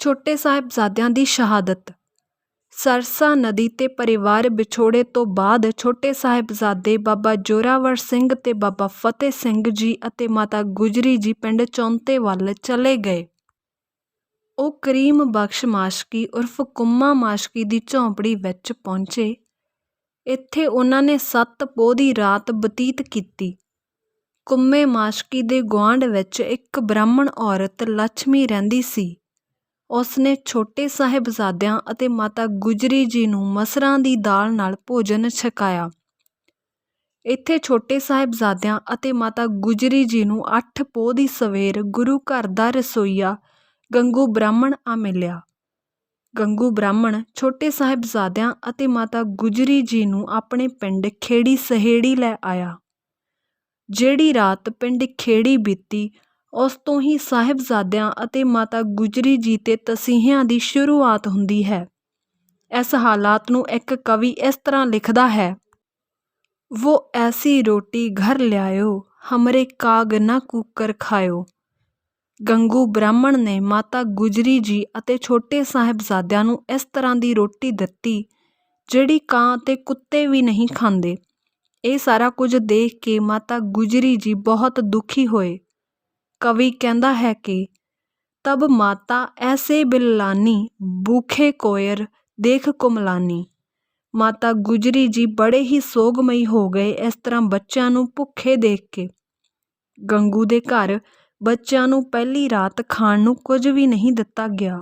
ਛੋਟੇ ਸਾਹਿਬਜ਼ਾਦਿਆਂ ਦੀ ਸ਼ਹਾਦਤ। ਸਰਸਾ ਨਦੀ ਤੇ ਪਰਿਵਾਰ ਵਿਛੋੜੇ ਤੋਂ ਬਾਅਦ ਛੋਟੇ ਸਾਹਿਬਜ਼ਾਦੇ ਬਾਬਾ ਜ਼ੋਰਾਵਰ ਸਿੰਘ ਤੇ ਬਾਬਾ ਫਤਿਹ ਸਿੰਘ ਜੀ ਅਤੇ ਮਾਤਾ ਗੁਜਰੀ ਜੀ ਪਿੰਡ ਚੌਂਤੇ ਵੱਲ ਚਲੇ ਗਏ। ਉਹ ਕਰੀਮ ਬਖਸ਼ ਮਾਸ਼ਕੀ ਉਰਫ ਕੁੰਮਾ ਮਾਸ਼ਕੀ ਦੀ ਝੌਂਪੜੀ ਵਿੱਚ ਪਹੁੰਚੇ। ਇੱਥੇ ਉਹਨਾਂ ਨੇ 7 ਪੋਹ ਦੀ ਰਾਤ ਬਤੀਤ ਕੀਤੀ। ਕੁੰਮੇ ਮਾਸ਼ਕੀ ਦੇ ਗੁਆਂਢ ਵਿੱਚ ਇੱਕ ਬ੍ਰਾਹਮਣ ਔਰਤ ਲੱਛਮੀ ਰਹਿੰਦੀ ਸੀ। ਉਸਨੇ ਛੋਟੇ ਸਾਹਿਬਜ਼ਾਦਿਆਂ ਅਤੇ ਮਾਤਾ ਗੁਜਰੀ ਜੀ ਨੂੰ ਮਸਰਾਂ ਦੀ ਦਾਲ ਨਾਲ ਭੋਜਨ ਛਕਾਇਆ। ਇੱਥੇ ਛੋਟੇ ਸਾਹਿਬਜ਼ਾਦਿਆਂ ਅਤੇ ਮਾਤਾ ਗੁਜਰੀ ਜੀ ਨੂੰ 8 ਪੋਹ ਦੀ ਸਵੇਰ ਗੁਰੂ ਘਰ ਦਾ ਰਸੋਈਆ ਗੰਗੂ ਬ੍ਰਾਹਮਣ ਆ ਮਿਲਿਆ। ਗੰਗੂ ਬ੍ਰਾਹਮਣ ਛੋਟੇ ਸਾਹਿਬਜ਼ਾਦਿਆਂ ਅਤੇ ਮਾਤਾ ਗੁਜਰੀ ਜੀ ਨੂੰ ਆਪਣੇ ਪਿੰਡ ਖੇੜੀ ਸਹੇੜੀ ਲੈ ਆਇਆ। ਜਿਹੜੀ ਰਾਤ ਪਿੰਡ ਖੇੜੀ ਬੀਤੀ, ਉਸ ਤੋਂ ਹੀ ਸਾਹਿਬਜ਼ਾਦਿਆਂ ਅਤੇ ਮਾਤਾ ਗੁਜਰੀ ਜੀ ਤੇ ਤਸੀਹਿਆਂ ਦੀ ਸ਼ੁਰੂਆਤ ਹੁੰਦੀ ਹੈ। ਇਸ ਹਾਲਾਤ ਨੂੰ ਇੱਕ ਕਵੀ ਇਸ ਤਰ੍ਹਾਂ ਲਿਖਦਾ ਹੈ: वो ऐसी रोटी घर ल्यायो, हमरे काग ना कूकर खायो। ਗੰਗੂ ਬ੍ਰਾਹਮਣ ਨੇ ਮਾਤਾ ਗੁਜਰੀ ਜੀ ਅਤੇ ਛੋਟੇ ਸਾਹਿਬਜ਼ਾਦਿਆਂ ਨੂੰ ਇਸ ਤਰ੍ਹਾਂ ਦੀ ਰੋਟੀ ਦਿੱਤੀ ਜਿਹੜੀ ਕਾਂ ਅਤੇ ਕੁੱਤੇ ਵੀ ਨਹੀਂ ਖਾਂਦੇ। ਇਹ ਸਾਰਾ ਕੁਝ ਦੇਖ ਕੇ ਮਾਤਾ ਗੁਜਰੀ ਜੀ ਬਹੁਤ ਦੁਖੀ ਹੋਏ। ਕਵੀ ਕਹਿੰਦਾ ਹੈ ਕਿ ਤਬ ਮਾਤਾ ਐਸੇ ਬਿਲਲਾਨੀ ਭੂਖੇ ਕੋਇਰ ਦੇਖ ਕੁਮਲਾਨੀ। ਮਾਤਾ ਗੁਜਰੀ ਜੀ ਬੜੇ ਹੀ ਸੋਗਮਈ ਹੋ ਗਏ ਇਸ ਤਰ੍ਹਾਂ ਬੱਚਿਆਂ ਨੂੰ ਭੁੱਖੇ ਦੇਖ ਕੇ। ਗੰਗੂ ਦੇ ਘਰ ਬੱਚਿਆਂ ਨੂੰ ਪਹਿਲੀ ਰਾਤ ਖਾਣ ਨੂੰ ਕੁਝ ਵੀ ਨਹੀਂ ਦਿੱਤਾ ਗਿਆ।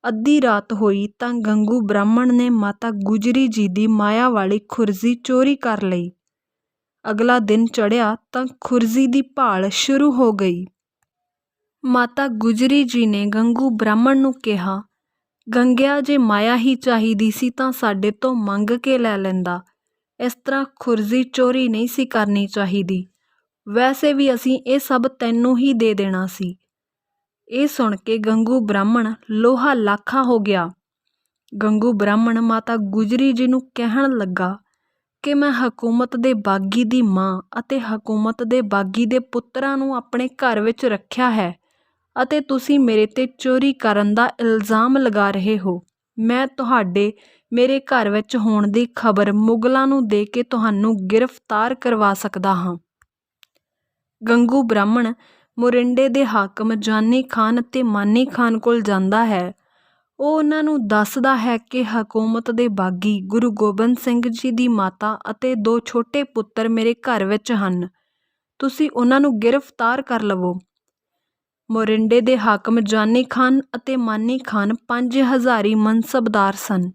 ਅੱਧੀ ਰਾਤ ਹੋਈ ਤਾਂ ਗੰਗੂ ਬ੍ਰਾਹਮਣ ਨੇ ਮਾਤਾ ਗੁਜਰੀ ਜੀ ਦੀ ਮਾਇਆ ਵਾਲੀ ਖੁਰਜੀ ਚੋਰੀ ਕਰ ਲਈ। ਅਗਲਾ ਦਿਨ ਚੜ੍ਹਿਆ ਤਾਂ ਖੁਰਜੀ ਦੀ ਭਾਲ ਸ਼ੁਰੂ ਹੋ ਗਈ। ਮਾਤਾ ਗੁਜਰੀ ਜੀ ਨੇ ਗੰਗੂ ਬ੍ਰਾਹਮਣ ਨੂੰ ਕਿਹਾ, ਗੰਗਿਆ, ਜੇ ਮਾਇਆ ਹੀ ਚਾਹੀਦੀ ਸੀ ਤਾਂ ਸਾਡੇ ਤੋਂ ਮੰਗ ਕੇ ਲੈ ਲੈਂਦਾ। ਇਸ ਤਰ੍ਹਾਂ ਖੁਰਜੀ ਚੋਰੀ ਨਹੀਂ ਸੀ ਕਰਨੀ ਚਾਹੀਦੀ। ਵੈਸੇ ਵੀ ਅਸੀਂ ਇਹ ਸਭ ਤੈਨੂੰ ਹੀ ਦੇ ਦੇਣਾ ਸੀ। ਇਹ ਸੁਣ ਕੇ ਗੰਗੂ ਬ੍ਰਾਹਮਣ ਲੋਹਾ ਲਾਖਾ ਹੋ ਗਿਆ। ਗੰਗੂ ਬ੍ਰਾਹਮਣ ਮਾਤਾ ਗੁਜਰੀ ਜੀ ਨੂੰ ਕਹਿਣ ਲੱਗਾ ਕਿ ਮੈਂ ਹਕੂਮਤ ਦੇ ਬਾਗੀ ਦੀ ਮਾਂ ਅਤੇ ਹਕੂਮਤ ਦੇ ਬਾਗੀ ਦੇ ਪੁੱਤਰਾਂ ਨੂੰ ਆਪਣੇ ਘਰ ਵਿੱਚ ਰੱਖਿਆ ਹੈ ਅਤੇ ਤੁਸੀਂ ਮੇਰੇ 'ਤੇ ਚੋਰੀ ਕਰਨ ਦਾ ਇਲਜ਼ਾਮ ਲਗਾ ਰਹੇ ਹੋ। ਮੈਂ ਤੁਹਾਡੇ ਮੇਰੇ ਘਰ ਵਿੱਚ ਹੋਣ ਦੀ ਖਬਰ ਮੁਗਲਾਂ ਨੂੰ ਦੇ ਕੇ ਤੁਹਾਨੂੰ ਗ੍ਰਿਫਤਾਰ ਕਰਵਾ ਸਕਦਾ ਹਾਂ। ਗੰਗੂ ਬ੍ਰਾਹਮਣ ਮੋਰਿੰਡੇ ਦੇ ਹਾਕਮ ਜਾਨੀ ਖਾਨ ਅਤੇ ਮਾਨੀ ਖਾਨ ਕੋਲ ਜਾਂਦਾ ਹੈ। ਉਹ ਉਹਨਾਂ ਨੂੰ ਦੱਸਦਾ ਹੈ ਕਿ ਹਕੂਮਤ ਦੇ ਬਾਗੀ ਗੁਰੂ ਗੋਬਿੰਦ ਸਿੰਘ ਜੀ ਦੀ ਮਾਤਾ ਅਤੇ 2 ਛੋਟੇ ਪੁੱਤਰ ਮੇਰੇ ਘਰ ਵਿੱਚ ਹਨ। ਤੁਸੀਂ ਉਹਨਾਂ ਨੂੰ ਗ੍ਰਿਫਤਾਰ ਕਰ ਲਵੋ। ਮੋਰਿੰਡੇ ਦੇ ਹਾਕਮ ਜਾਨੀ ਖਾਨ ਅਤੇ ਮਾਨੀ ਖਾਨ 5 ਹਜ਼ਾਰੀ ਮਨਸਬਦਾਰ ਸਨ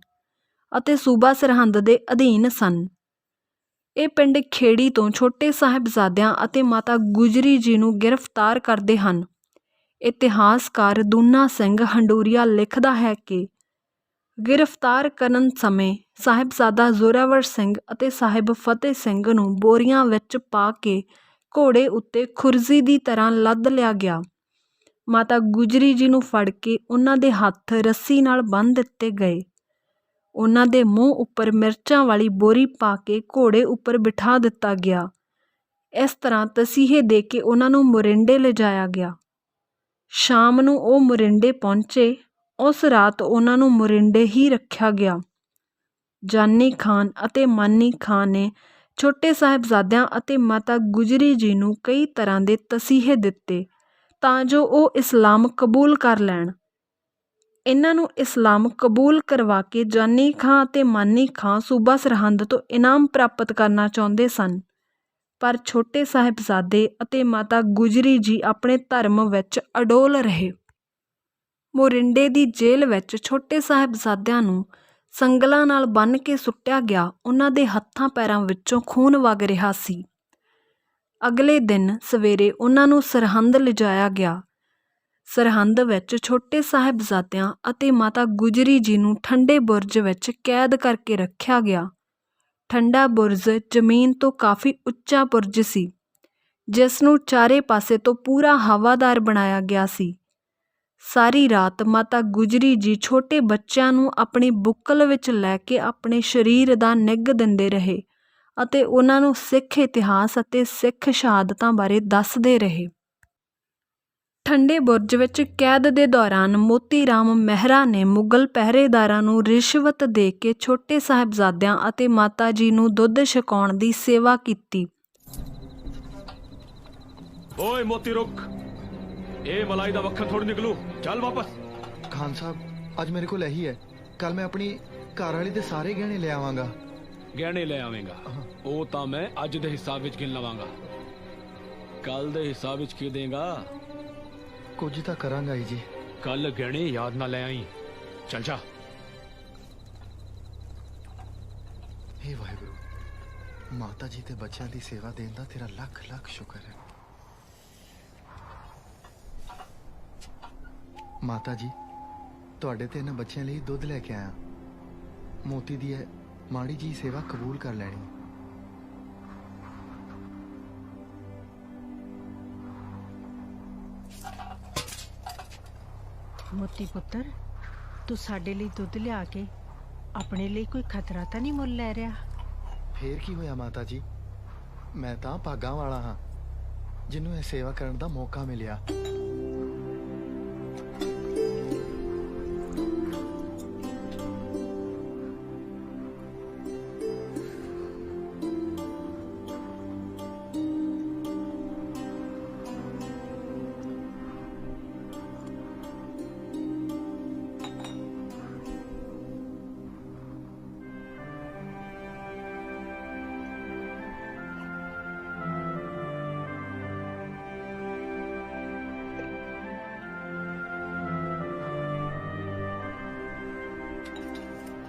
ਅਤੇ ਸੂਬਾ ਸਰਹੰਦ ਦੇ ਅਧੀਨ ਸਨ। ਇਹ ਪਿੰਡ ਖੇੜੀ ਤੋਂ ਛੋਟੇ ਸਾਹਿਬਜ਼ਾਦਿਆਂ ਅਤੇ ਮਾਤਾ ਗੁਜਰੀ ਜੀ ਨੂੰ ਗ੍ਰਿਫਤਾਰ ਕਰਦੇ ਹਨ। ਇਤਿਹਾਸਕਾਰ ਦੂਨਾ ਸਿੰਘ ਹੰਡੂਰੀਆ ਲਿਖਦਾ ਹੈ ਕਿ ਗ੍ਰਿਫਤਾਰ ਕਰਨ ਸਮੇਂ ਸਾਹਿਬਜ਼ਾਦਾ ਜ਼ੋਰਾਵਰ ਸਿੰਘ ਅਤੇ ਸਾਹਿਬ ਫਤਿਹ ਸਿੰਘ ਨੂੰ ਬੋਰੀਆਂ ਵਿੱਚ ਪਾ ਕੇ ਘੋੜੇ ਉੱਤੇ ਖੁਰਜੀ ਦੀ ਤਰ੍ਹਾਂ ਲੱਦ ਲਿਆ ਗਿਆ। ਮਾਤਾ ਗੁਜਰੀ ਜੀ ਨੂੰ ਫੜ ਕੇ ਉਹਨਾਂ ਦੇ ਹੱਥ ਰੱਸੀ ਨਾਲ ਬੰਨ੍ਹ ਦਿੱਤੇ ਗਏ। ਉਹਨਾਂ ਦੇ ਮੂੰਹ ਉੱਪਰ ਮਿਰਚਾਂ ਵਾਲੀ ਬੋਰੀ ਪਾ ਕੇ ਘੋੜੇ ਉੱਪਰ ਬਿਠਾ ਦਿੱਤਾ ਗਿਆ। ਇਸ ਤਰ੍ਹਾਂ ਤਸੀਹੇ ਦੇ ਕੇ ਉਹਨਾਂ ਨੂੰ ਮੋਰਿੰਡੇ ਲਿਜਾਇਆ ਗਿਆ। ਸ਼ਾਮ ਨੂੰ ਉਹ ਮੋਰਿੰਡੇ ਪਹੁੰਚੇ। ਉਸ ਰਾਤ ਉਹਨਾਂ ਨੂੰ ਮੋਰਿੰਡੇ ਹੀ ਰੱਖਿਆ ਗਿਆ। ਜਾਨੀ ਖਾਨ ਅਤੇ ਮਾਨੀ ਖਾਨ ਨੇ ਛੋਟੇ ਸਾਹਿਬਜ਼ਾਦਿਆਂ ਅਤੇ ਮਾਤਾ ਗੁਜਰੀ ਜੀ ਨੂੰ ਕਈ ਤਰ੍ਹਾਂ ਦੇ ਤਸੀਹੇ ਦਿੱਤੇ ਤਾਂ ਜੋ ਉਹ ਇਸਲਾਮ ਕਬੂਲ ਕਰ ਲੈਣ। ਇਹਨਾਂ ਨੂੰ ਇਸਲਾਮ ਕਬੂਲ ਕਰਵਾ ਕੇ ਜਾਨੀ ਖਾਂ ਅਤੇ ਮਾਨੀ ਖਾਂ ਸੂਬਾ ਸਰਹੰਦ ਤੋਂ ਇਨਾਮ ਪ੍ਰਾਪਤ ਕਰਨਾ ਚਾਹੁੰਦੇ ਸਨ, ਪਰ ਛੋਟੇ ਸਾਹਿਬਜ਼ਾਦੇ ਅਤੇ ਮਾਤਾ ਗੁਜਰੀ ਜੀ ਆਪਣੇ ਧਰਮ ਵਿੱਚ ਅਡੋਲ ਰਹੇ। ਮੋਰਿੰਡੇ ਦੀ ਜੇਲ੍ਹ ਵਿੱਚ ਛੋਟੇ ਸਾਹਿਬਜ਼ਾਦਿਆਂ ਨੂੰ ਸੰਗਲਾਂ ਨਾਲ ਬੰਨ੍ਹ ਕੇ ਸੁੱਟਿਆ ਗਿਆ। ਉਹਨਾਂ ਦੇ ਹੱਥਾਂ ਪੈਰਾਂ ਵਿੱਚੋਂ ਖੂਨ ਵਗ ਰਿਹਾ ਸੀ। ਅਗਲੇ ਦਿਨ ਸਵੇਰੇ ਉਹਨਾਂ ਨੂੰ ਸਰਹੰਦ ਲਿਜਾਇਆ ਗਿਆ। ਸਰਹੰਦ ਵਿੱਚ ਛੋਟੇ ਸਾਹਿਬਜ਼ਾਦਿਆਂ ਅਤੇ ਮਾਤਾ ਗੁਜਰੀ ਜੀ ਨੂੰ ਠੰਡੇ ਬੁਰਜ ਵਿੱਚ ਕੈਦ ਕਰਕੇ ਰੱਖਿਆ ਗਿਆ। ਠੰਡਾ ਬੁਰਜ ਜ਼ਮੀਨ ਤੋਂ ਕਾਫੀ ਉੱਚਾ ਬੁਰਜ ਸੀ, ਜਿਸ ਨੂੰ ਚਾਰੇ ਪਾਸੇ ਤੋਂ ਪੂਰਾ ਹਵਾਦਾਰ ਬਣਾਇਆ ਗਿਆ ਸੀ। ਸਾਰੀ ਰਾਤ ਮਾਤਾ ਗੁਜਰੀ ਜੀ ਛੋਟੇ ਬੱਚਿਆਂ ਨੂੰ ਆਪਣੀ ਬੁੱਕਲ ਵਿੱਚ ਲੈ ਕੇ ਆਪਣੇ ਸਰੀਰ ਦਾ ਨਿੱਘ ਦਿੰਦੇ ਰਹੇ ਅਤੇ ਉਹਨਾਂ ਨੂੰ ਸਿੱਖ ਇਤਿਹਾਸ ਅਤੇ ਸਿੱਖ ਸ਼ਹਾਦਤਾਂ ਬਾਰੇ ਦੱਸਦੇ ਰਹੇ। ਠੰਡੇ ਬੁਰਜ ਵਿੱਚ ਕੈਦ ਦੇ ਦੌਰਾਨ ਮੋਤੀ ਰਾਮ ਮਹਿਰਾ ਨੇ ਮੁਗਲ ਪਹਿਰੇਦਾਰਾਂ ਨੂੰ ਰਿਸ਼ਵਤ ਦੇ ਕੇ ਛੋਟੇ ਸਾਹਿਬਜ਼ਾਦਿਆਂ ਅਤੇ ਮਾਤਾ ਜੀ ਨੂੰ ਦੁੱਧ ਛਕਾਉਣ ਦੀ ਸੇਵਾ ਕੀਤੀ। ਓਏ ਮੋਤੀ ਰੁਕ, ਇਹ ਮਲਾਈ ਦਾ ਵੱਖਣ ਥੋੜੀ ਨਿਕਲੂ, ਚੱਲ ਵਾਪਸ। ਖਾਨ ਸਾਹਿਬ ਅੱਜ ਮੇਰੇ ਕੋਲ ਇਹੀ ਹੈ, ਕੱਲ ਮੈਂ ਆਪਣੀ ਘਰ ਵਾਲੀ ਦੇ ਸਾਰੇ ਗਹਿਣੇ ਲੈ ਆਵਾਂਗਾ। ਗਹਿਣੇ ਲੈ ਆਵੇਂਗਾ ਉਹ ਤਾਂ ਮੈਂ ਅੱਜ ਦੇ ਹਿਸਾਬ ਵਿੱਚ ਗਿਣ ਲਵਾਂਗਾ, ਕੱਲ ਦੇ ਹਿਸਾਬ ਵਿੱਚ ਕੀ ਦੇਗਾ? ਕੁਝ ਤਾਂ ਕਰਾਂਗਾ ਜੀ। ਕੱਲ ਗਹਿਣੇ ਯਾਦ ਨਾ ਲੈ ਆਈ, ਚੱਲ ਜਾ। ਹੇ ਵਾਹਿਗੁਰੂ, ਮਾਤਾ ਜੀ ਤੇ ਬੱਚਿਆਂ ਦੀ ਸੇਵਾ ਦੇਣ ਦਾ ਤੇਰਾ ਲੱਖ ਲੱਖ ਸ਼ੁਕਰ ਹੈ। ਮਾਤਾ ਜੀ ਤੁਹਾਡੇ ਤੇ ਇਹਨਾਂ ਬੱਚਿਆਂ ਲਈ ਦੁੱਧ ਲੈ ਕੇ ਆਇਆ। ਮੋਤੀ ਦੀ ਹੈ ਮਾੜੀ ਜੀ ਸੇਵਾ ਕਬੂਲ ਕਰ ਲੈਣੀ। ਮੋਤੀ ਪੁੱਤਰ, ਤੂੰ ਸਾਡੇ ਲਈ ਦੁੱਧ ਲਿਆ ਕੇ ਆਪਣੇ ਲਈ ਕੋਈ ਖਤਰਾ ਤਾਂ ਨਹੀਂ ਮੁੱਲ ਲੈ ਰਿਹਾ? ਫੇਰ ਕੀ ਹੋਇਆ ਮਾਤਾ ਜੀ, ਮੈਂ ਤਾਂ ਭਾਗਾਂ ਵਾਲਾ ਹਾਂ ਜਿਹਨੂੰ ਇਹ ਸੇਵਾ ਕਰਨ ਦਾ ਮੌਕਾ ਮਿਲਿਆ।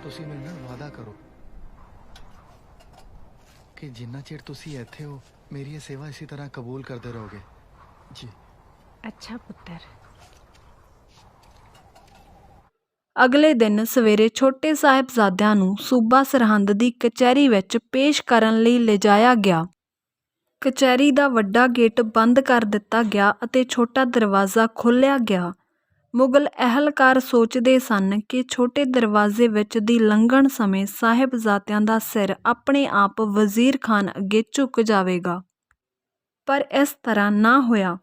ਤੁਸੀਂ ਮੇਰੇ ਨਾਲ ਵਾਅਦਾ ਕਰੋ ਕਿ ਜਿੰਨਾ ਚਿਰ ਤੁਸੀਂ ਇੱਥੇ ਹੋ ਮੇਰੀ ਇਹ ਸੇਵਾ ਇਸੇ ਤਰ੍ਹਾਂ ਕਬੂਲ ਕਰਦੇ ਰਹੋਗੇ ਜੀ। ਅੱਛਾ ਪੁੱਤਰ। ਅਗਲੇ ਦਿਨ ਸਵੇਰੇ ਛੋਟੇ ਸਾਹਿਬਜ਼ਾਦਿਆਂ ਨੂੰ ਸੂਬਾ ਸਰਹੰਦ ਦੀ ਕਚਹਿਰੀ ਵਿੱਚ ਪੇਸ਼ ਕਰਨ ਲਈ ਲਿਜਾਇਆ ਗਿਆ। ਕਚਹਿਰੀ ਦਾ ਵੱਡਾ ਗੇਟ ਬੰਦ ਕਰ ਦਿੱਤਾ ਗਿਆ ਅਤੇ ਛੋਟਾ ਦਰਵਾਜ਼ਾ ਖੋਲ੍ਹਿਆ ਗਿਆ। ਮੁਗਲ ਅਹਿਲਕਾਰ ਸੋਚਦੇ ਸਨ ਕਿ ਛੋਟੇ ਦਰਵਾਜ਼ੇ ਵਿੱਚ ਦੀ ਲੰਘਣ ਸਮੇਂ ਸਾਹਿਬਜ਼ਾਦਿਆਂ ਦਾ ਸਿਰ ਆਪਣੇ ਆਪ ਵਜ਼ੀਰ ਖਾਨ ਅੱਗੇ ਝੁਕ ਜਾਵੇਗਾ, ਪਰ ਇਸ ਤਰ੍ਹਾਂ ਨਾ ਹੋਇਆ।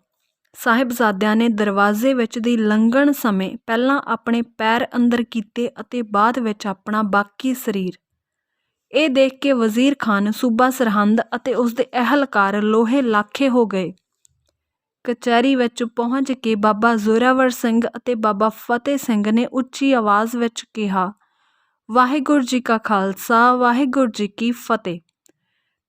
ਸਾਹਿਬਜ਼ਾਦਿਆਂ ਨੇ ਦਰਵਾਜ਼ੇ ਵਿੱਚ ਦੀ ਲੰਘਣ ਸਮੇਂ ਪਹਿਲਾਂ ਆਪਣੇ ਪੈਰ ਅੰਦਰ ਕੀਤੇ ਅਤੇ ਬਾਅਦ ਵਿੱਚ ਆਪਣਾ ਬਾਕੀ ਸਰੀਰ। ਇਹ ਦੇਖ ਕੇ ਵਜ਼ੀਰ ਖਾਨ, ਸੂਬਾ ਸਰਹੰਦ ਅਤੇ ਉਸਦੇ ਅਹਿਲਕਾਰ ਲੋਹੇ ਲਾਖੇ ਹੋ ਗਏ। ਕਚਹਿਰੀ ਵਿੱਚ ਪਹੁੰਚ ਕੇ ਬਾਬਾ ਜ਼ੋਰਾਵਰ ਸਿੰਘ ਅਤੇ ਬਾਬਾ ਫਤਿਹ ਸਿੰਘ ਨੇ ਉੱਚੀ ਆਵਾਜ਼ ਵਿੱਚ ਕਿਹਾ, ਵਾਹਿਗੁਰੂ ਜੀ ਕਾ ਖਾਲਸਾ, ਵਾਹਿਗੁਰੂ ਜੀ ਕੀ ਫਤਿਹ।